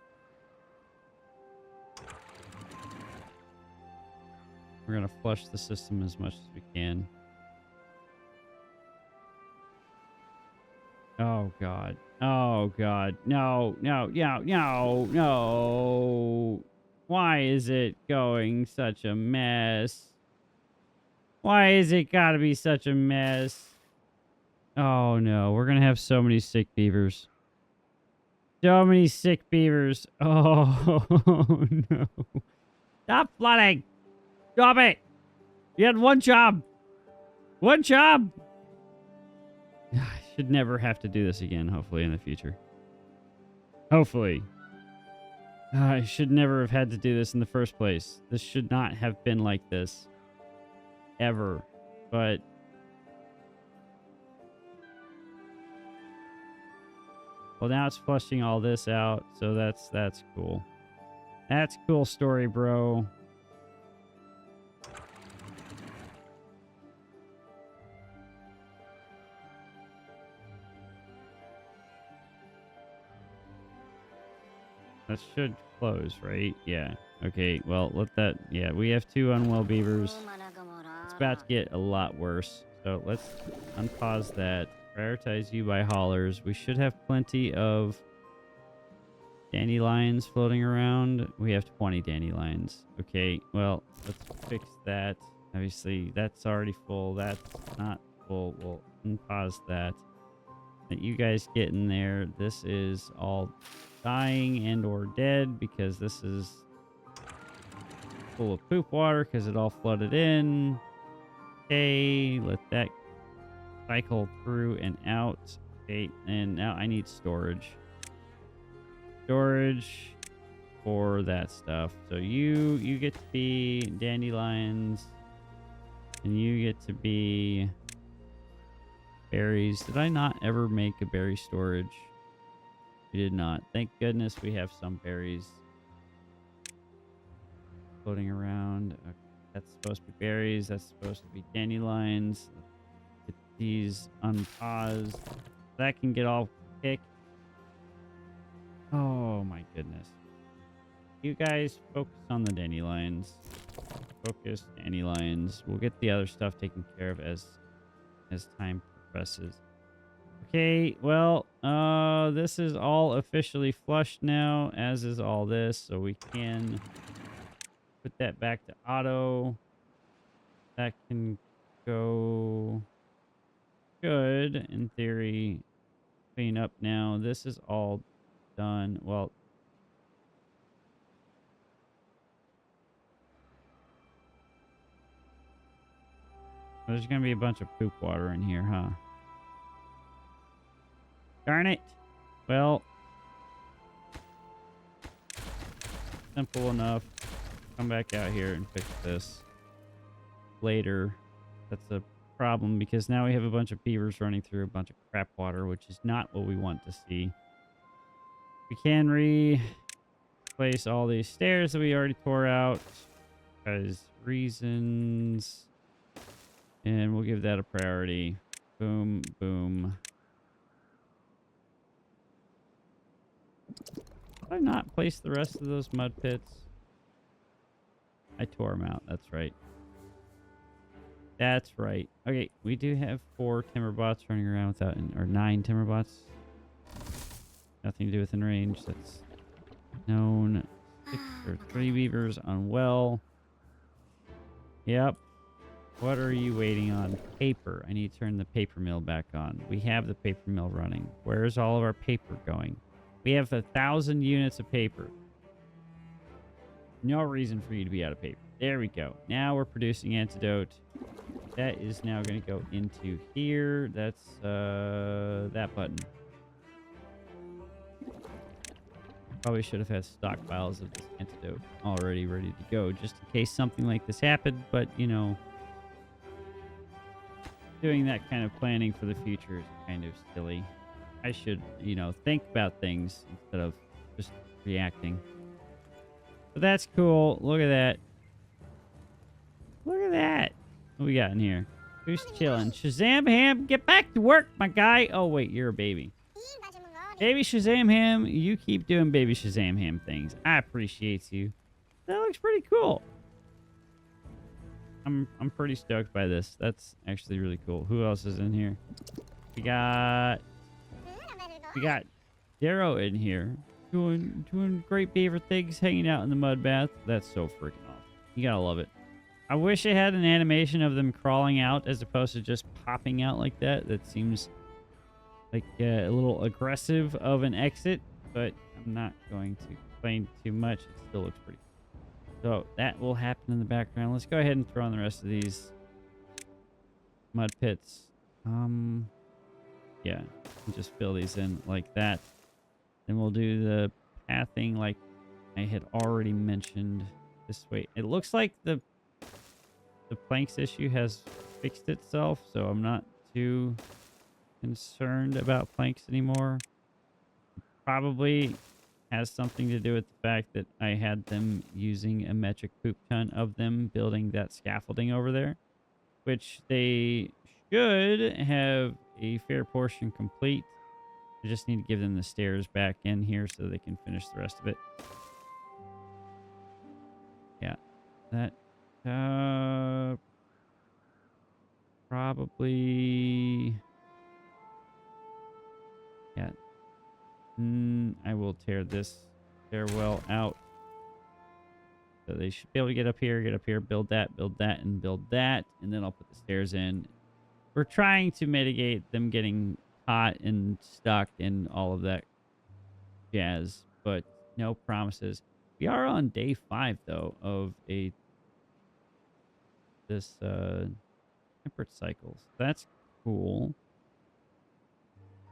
We're going to flush the system as much as we can. Oh, God. Oh, God. No, no, no, no, no. Why is it going such a mess? Why is it gotta be such a mess? Oh, no. We're gonna have so many sick beavers. So many sick beavers. Oh, no. Stop flooding. Stop it. You had one job. One job. I should never have to do this again, hopefully, in the future. Hopefully. I should never have had to do this in the first place. This should not have been like this. Ever. But... well, now it's flushing all this out, so that's cool. That's cool story, bro. That should close, right? Yeah. Okay, well, let that... yeah, we have 2 unwell beavers. It's about to get a lot worse. So let's unpause that. Prioritize you by haulers. We should have plenty of dandelions floating around. We have 20 dandelions. Okay, well, let's fix that. Obviously, that's already full. That's not full. We'll unpause that. Let you guys get in there. This is all dying and or dead because this is full of poop water because it all flooded in. Okay, let that cycle through and out. Okay, and now I need storage. Storage for that stuff. So you get to be dandelions, and you get to be berries. Did I not ever make a berry storage? We did not. Thank goodness we have some berries floating around. Okay, that's supposed to be berries. That's supposed to be dandelions. Get these unpaused. That can get all kicked. Oh my goodness. You guys focus on the dandelions. Focus dandelions. We'll get the other stuff taken care of as time progresses. Okay, well, this is all officially flushed now, as is all this, so we can put that back to auto. That can go good, in theory. Clean up now. This is all done. Well, there's going to be a bunch of poop water in here, huh? Darn it. Well, simple enough. Come back out here and fix this later. That's a problem because now we have a bunch of beavers running through a bunch of crap water, which is not what we want to see. We can replace all these stairs that we already tore out because reasons, and we'll give that a priority. Boom, boom. Did I not place the rest of those mud pits? I tore them out. That's right. That's right. Okay, we do have 4 timberbots running around without, or 9 timberbots. Nothing to do within range. That's known. 6 or 3 beavers unwell. Yep. What are you waiting on? Paper. I need to turn the paper mill back on. We have the paper mill running. Where's all of our paper going? We have 1,000 units of paper. No reason for you to be out of paper. There we go. Now we're producing antidote. That is now going to go into here. That's that button. Probably should have had stockpiles of this antidote already ready to go, just in case something like this happened. But, you know, doing that kind of planning for the future is kind of silly. I should, you know, think about things instead of just reacting. But that's cool. Look at that. Look at that. What we got in here? Who's chilling? Shazam Ham, get back to work, my guy. Oh, wait, you're a baby. Baby Shazam Ham, you keep doing Baby Shazam Ham things. I appreciate you. That looks pretty cool. I'm pretty stoked by this. That's actually really cool. Who else is in here? We got Darrow in here doing great beaver things, hanging out in the mud bath. That's so freaking awesome. You gotta love it. I wish it had an animation of them crawling out as opposed to just popping out like that. That seems like a little aggressive of an exit, but I'm not going to complain too much. It still looks pretty cool. So that will happen in the background. Let's go ahead and throw on the rest of these mud pits. Yeah, just fill these in like that. Then we'll do the pathing like I had already mentioned this way. It looks like the planks issue has fixed itself, so I'm not too concerned about planks anymore. Probably has something to do with the fact that I had them using a metric poop ton of them building that scaffolding over there, which they should have a fair portion complete. I just need to give them the stairs back in here so they can finish the rest of it. Yeah, that probably, yeah. I will tear this stairwell out. So they should be able to get up here, build that, and build that. And then I'll put the stairs in. We're trying to mitigate them getting hot and stuck and all of that jazz, but no promises. We are on day 5, though, of this temperate cycles. That's cool.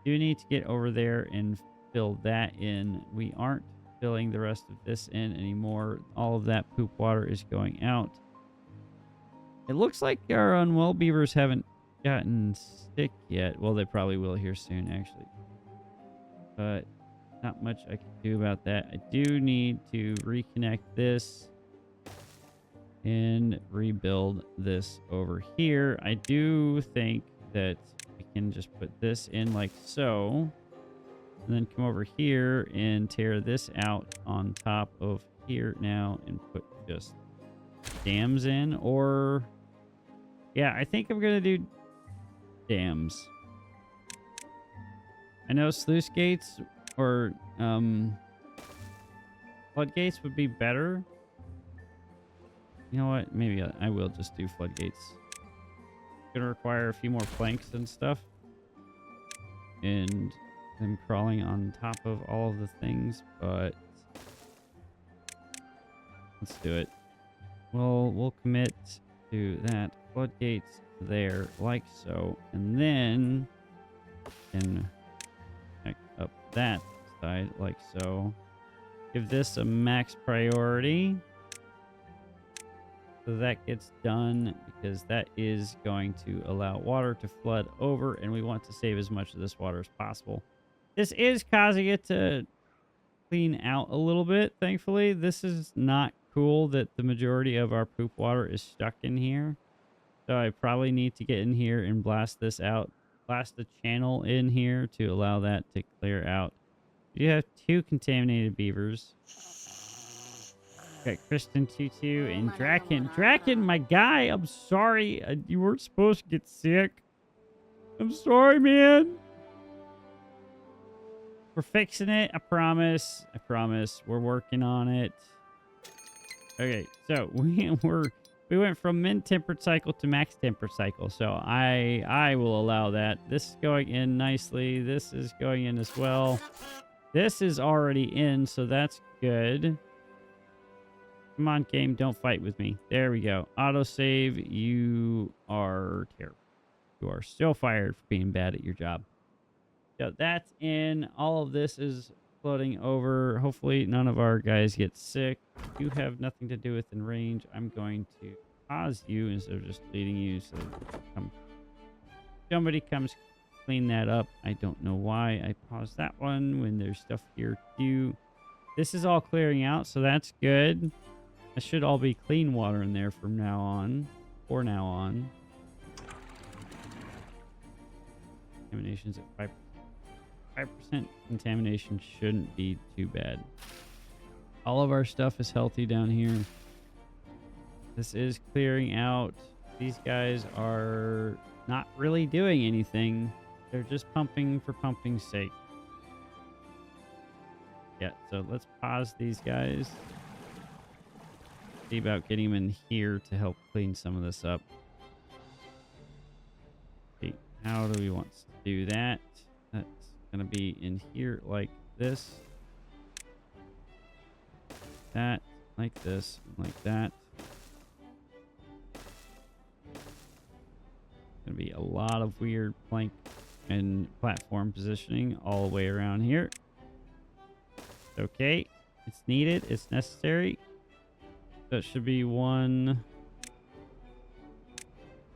Do need to get over there and fill that in. We aren't filling the rest of this in anymore. All of that poop water is going out. It looks like our unwell beavers haven't gotten sick yet. Well, they probably will here soon, actually. But not much I can do about that. I do need to reconnect this and rebuild this over here. I do think that we can just put this in like so, and then come over here and tear this out on top of here now and put just dams in. Or yeah, I think I'm gonna do dams. I know sluice gates or floodgates would be better. You know what? Maybe I will just do floodgates. Gonna require a few more planks and stuff. And them crawling on top of all of the things, but let's do it. Well, we'll commit to that. Floodgates there, like so. And then can connect up that side, like so. Give this a max priority. So that gets done because that is going to allow water to flood over, and we want to save as much of this water as possible. This is causing it to clean out a little bit, thankfully. This is not cool that the majority of our poop water is stuck in here. So I probably need to get in here and blast this out. Blast the channel in here to allow that to clear out. You have 2 contaminated beavers. Got Kristen Tutu and Draken. Draken, my guy, I'm sorry. You weren't supposed to get sick. I'm sorry, man. We're fixing it. I promise. I promise. We're working on it. Okay, so we're We went from min tempered cycle to max tempered cycle, so I will allow that. This is going in nicely. This is going in as well. This is already in, so that's good. Come on, game, don't fight with me. There we go. Autosave, you are terrible. You are still fired for being bad at your job. So that's in. All of this is floating over. Hopefully none of our guys get sick. You have nothing to do within range. I'm going to pause you instead of just leading you. So somebody comes clean that up. I don't know why I paused that one when there's stuff here too. This is all clearing out, so that's good. It should all be clean water in there from now on. Or now on. Contamination's at 5%. Contamination shouldn't be too bad. All of our stuff is healthy down here. This is clearing out. These guys are not really doing anything. They're just pumping for pumping's sake. Yeah, so let's pause these guys. See about getting them in here to help clean some of this up. Okay, how do we want to do that? That's going to be in here like this. That, like this, like that. Going to be a lot of weird plank and platform positioning all the way around here. Okay, it's needed, it's necessary. So it should be 1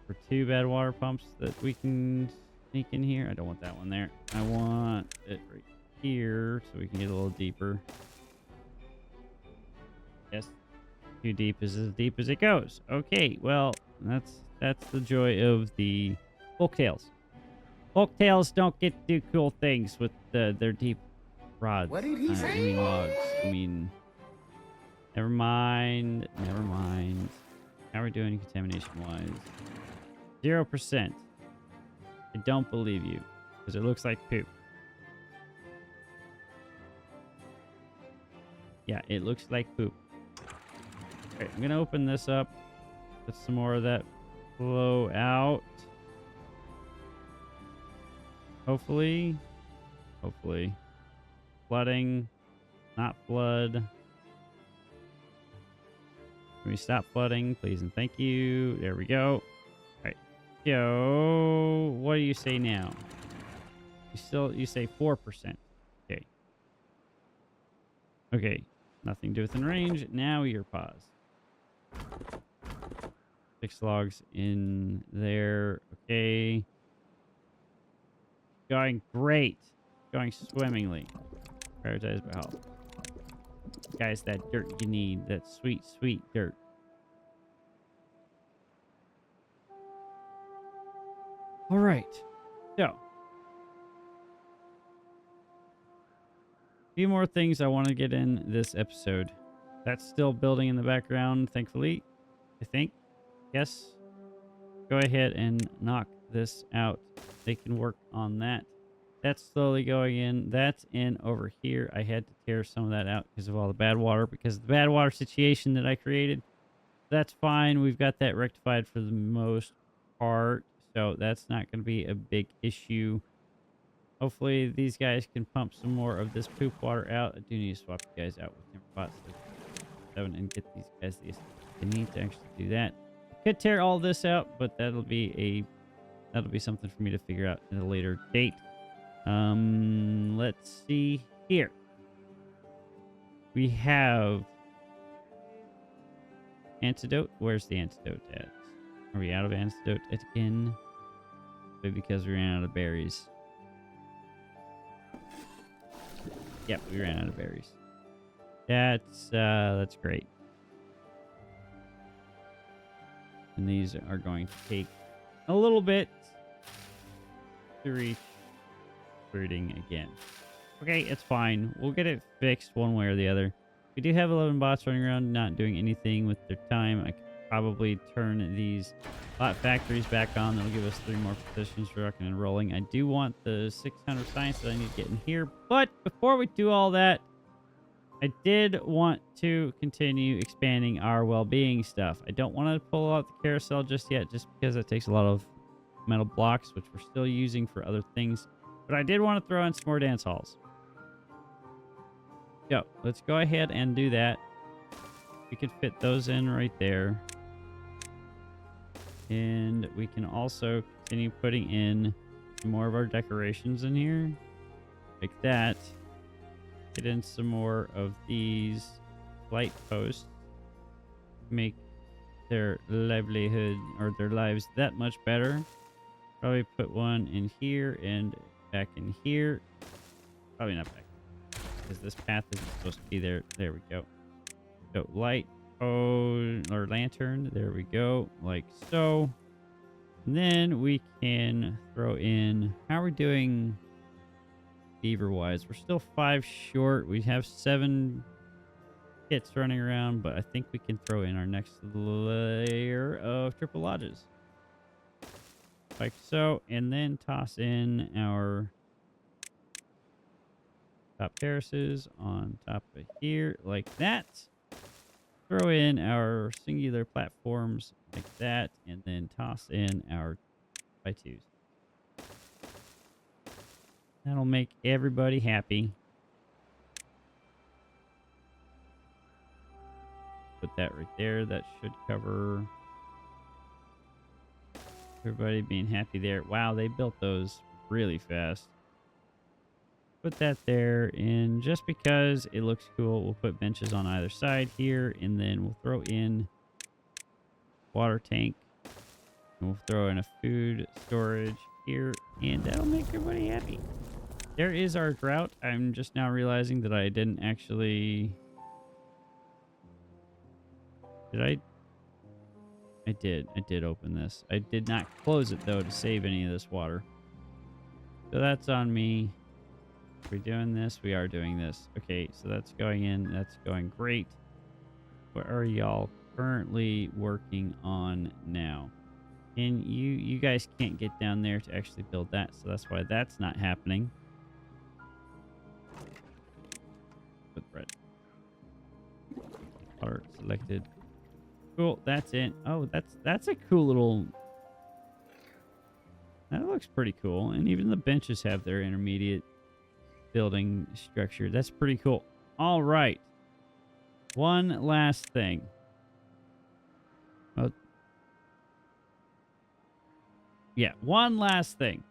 or 2 bad water pumps that we can sneak in here. I don't want that one there. I want it right here so we can get a little deeper. Yes, too deep is as deep as it goes. Okay, well, that's the joy of the folktails. Folktails don't get to do cool things with their deep rods. What did he say? I mean logs. I mean, never mind. Never mind. How are we doing contamination-wise? 0%. I don't believe you because it looks like poop. Yeah, it looks like poop. Okay, I'm gonna open this up. Put some more of that flow out. Hopefully. Flooding. Not flood. Can we stop flooding, please and thank you? There we go. All right. So, what do you say now? You say 4%. Okay. Okay. Nothing to do within range. Now you're paused. 6 logs in there. Okay. Going great. Going swimmingly. Prioritize by health. Guys, that dirt you need. That sweet, sweet dirt. All right. So. A few more things I want to get in this episode. That's still building in the background, thankfully. I think. Yes. Go ahead and knock this out. They can work on that. That's slowly going in. That's in over here. I had to tear some of that out because of all the bad water, because of the bad water situation that I created. That's fine. We've got that rectified for the most part, so that's not going to be a big issue. Hopefully these guys can pump some more of this poop water out. I do need to swap you guys out with Timberbots 7 and get these guys the assist they need to actually do that. Could tear all this out, but that'll be something for me to figure out at a later date. Let's see here. We have antidote. Where's the antidote at? Are we out of antidote again? Maybe because we ran out of berries. Yep, we ran out of berries. That's great. And these are going to take a little bit to reach fruiting again. Okay, it's fine. We'll get it fixed one way or the other. We do have 11 bots running around not doing anything with their time. I could probably turn these bot factories back on. That'll give us 3 more positions for rocking and rolling. I do want the 600 science that I need to get in here. But before we do all that, I did want to continue expanding our well-being stuff. I don't want to pull out the carousel just yet, just because it takes a lot of metal blocks, which we're still using for other things. But I did want to throw in some more dance halls. So let's go ahead and do that. We could fit those in right there. And we can also continue putting in some more of our decorations in here. Like that. Get in some more of these light posts. Make their livelihood or their lives that much better. Probably put one in here and back in here. Probably not back, because this path isn't supposed to be there. There we go. So light post or lantern. There we go. Like so. And then we can throw in. How are we doing beaver wise? We're still 5 short. We have 7 kits running around, but I think we can throw in our next layer of triple lodges. Like so. And then toss in our top terraces on top of here, like that. Throw in our singular platforms like that, and then toss in our 2x2s. That'll make everybody happy. Put that right there. That should cover everybody being happy there. Wow, they built those really fast. Put that there, and just because it looks cool, we'll put benches on either side here, and then we'll throw in water tank, and we'll throw in a food storage here, and that'll make everybody happy. There is our drought. I'm just now realizing that I didn't actually... Did I did open this. I did not close it, though, to save any of this water. So that's on me. Are we doing this? We are doing this. Okay, so that's going in. That's going great. What are y'all currently working on now? And you guys can't get down there to actually build that, so that's why that's not happening. With bread. Water selected. Cool, that's it. Oh, that's a cool little... That looks pretty cool. And even the benches have their intermediate building structure. That's pretty cool. All right. One last thing. Oh, yeah, one last thing.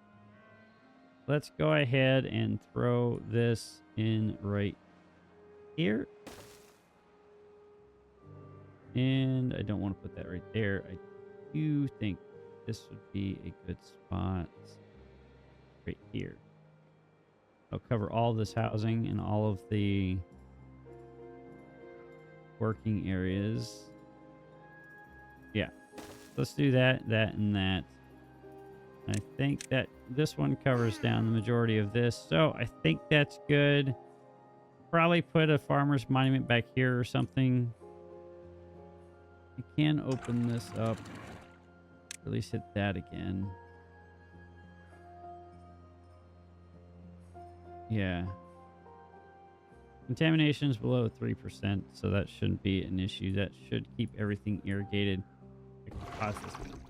Let's go ahead and throw this in right here. And I don't want to put that right there. I do think this would be a good spot right here. I'll cover all this housing and all of the working areas. Yeah. Let's do that, and that. I think that this one covers down the majority of this. So I think that's good. Probably put a farmer's monument back here or something. You can open this up. At least hit that again. Yeah. Contamination is below 3%, so that shouldn't be an issue. That should keep everything irrigated. I can pause this one.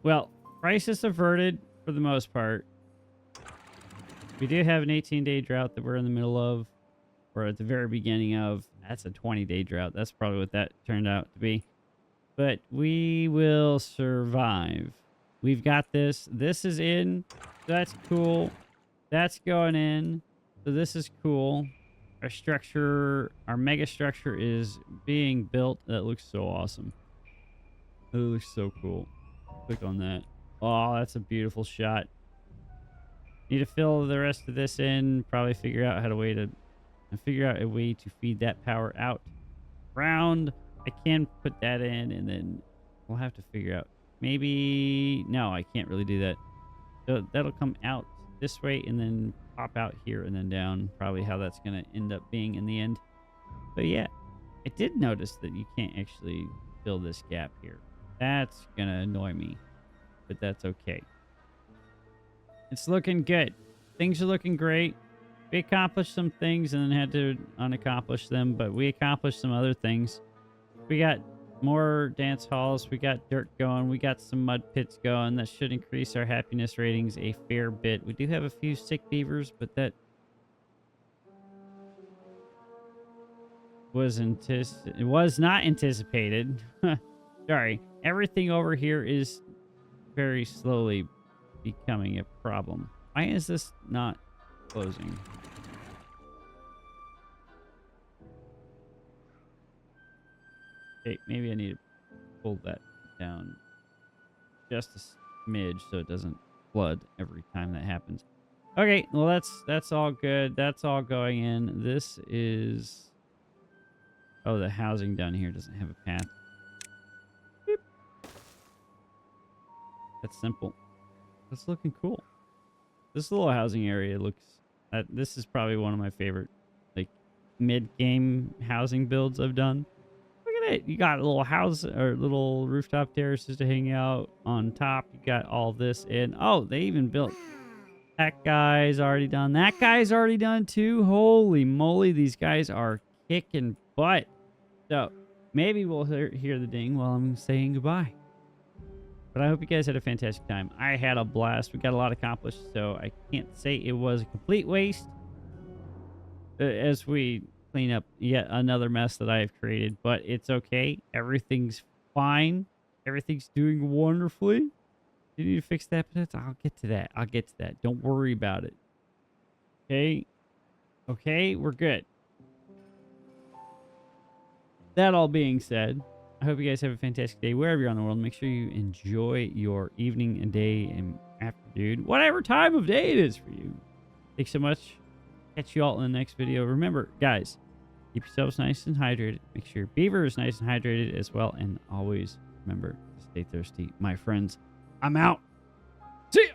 Well, crisis averted for the most part. We do have an 18-day drought that we're in the middle of, or at the very beginning of. That's a 20-day drought. That's probably what that turned out to be. But we will survive. We've got this. This is in. That's cool. That's going in. So this is cool. Our structure, our mega structure is being built. That looks so awesome. It looks so cool. Click on that. Oh, that's a beautiful shot. Need to fill the rest of this in. Probably figure out a way to feed that power out. Round. I can put that in, and then we'll have to figure out. Maybe... No, I can't really do that. So that'll come out this way and then pop out here and then down. Probably how that's going to end up being in the end. But yeah, I did notice that you can't actually fill this gap here. That's going to annoy me. But that's okay. It's looking good. Things are looking great. We accomplished some things and then had to unaccomplish them, but we accomplished some other things. We got more dance halls. We got dirt going. We got some mud pits going. That should increase our happiness ratings a fair bit. We do have a few sick beavers, but that it was not anticipated. Sorry. Everything over here is very slowly becoming a problem. Why is this not closing? Okay, maybe I need to pull that down just a smidge so it doesn't flood every time that happens. Okay, well that's all good. That's all going in. This is... Oh, the housing down here doesn't have a path. Beep. That's simple. That's looking cool. This little housing area looks... this is probably one of my favorite, like, mid-game housing builds I've done. Look at it. You got a little house or little rooftop terraces to hang out on top. You got all this in. Oh, they even built... That guy's already done. That guy's already done too. Holy moly, these guys are kicking butt. So maybe we'll hear the ding while I'm saying goodbye. But I hope you guys had a fantastic time. I had a blast. We got a lot accomplished, so I can't say it was a complete waste as we clean up yet another mess that I have created. But it's okay. Everything's fine. Everything's doing wonderfully. You need to fix that, but I'll get to that. I'll get to that. Don't worry about it. Okay? Okay, we're good. That all being said, I hope you guys have a fantastic day wherever you're on the world. Make sure you enjoy your evening and day and afternoon, whatever time of day it is for you. Thanks so much. Catch you all in the next video. Remember, guys, keep yourselves nice and hydrated. Make sure your beaver is nice and hydrated as well. And always remember to stay thirsty. My friends, I'm out. See ya.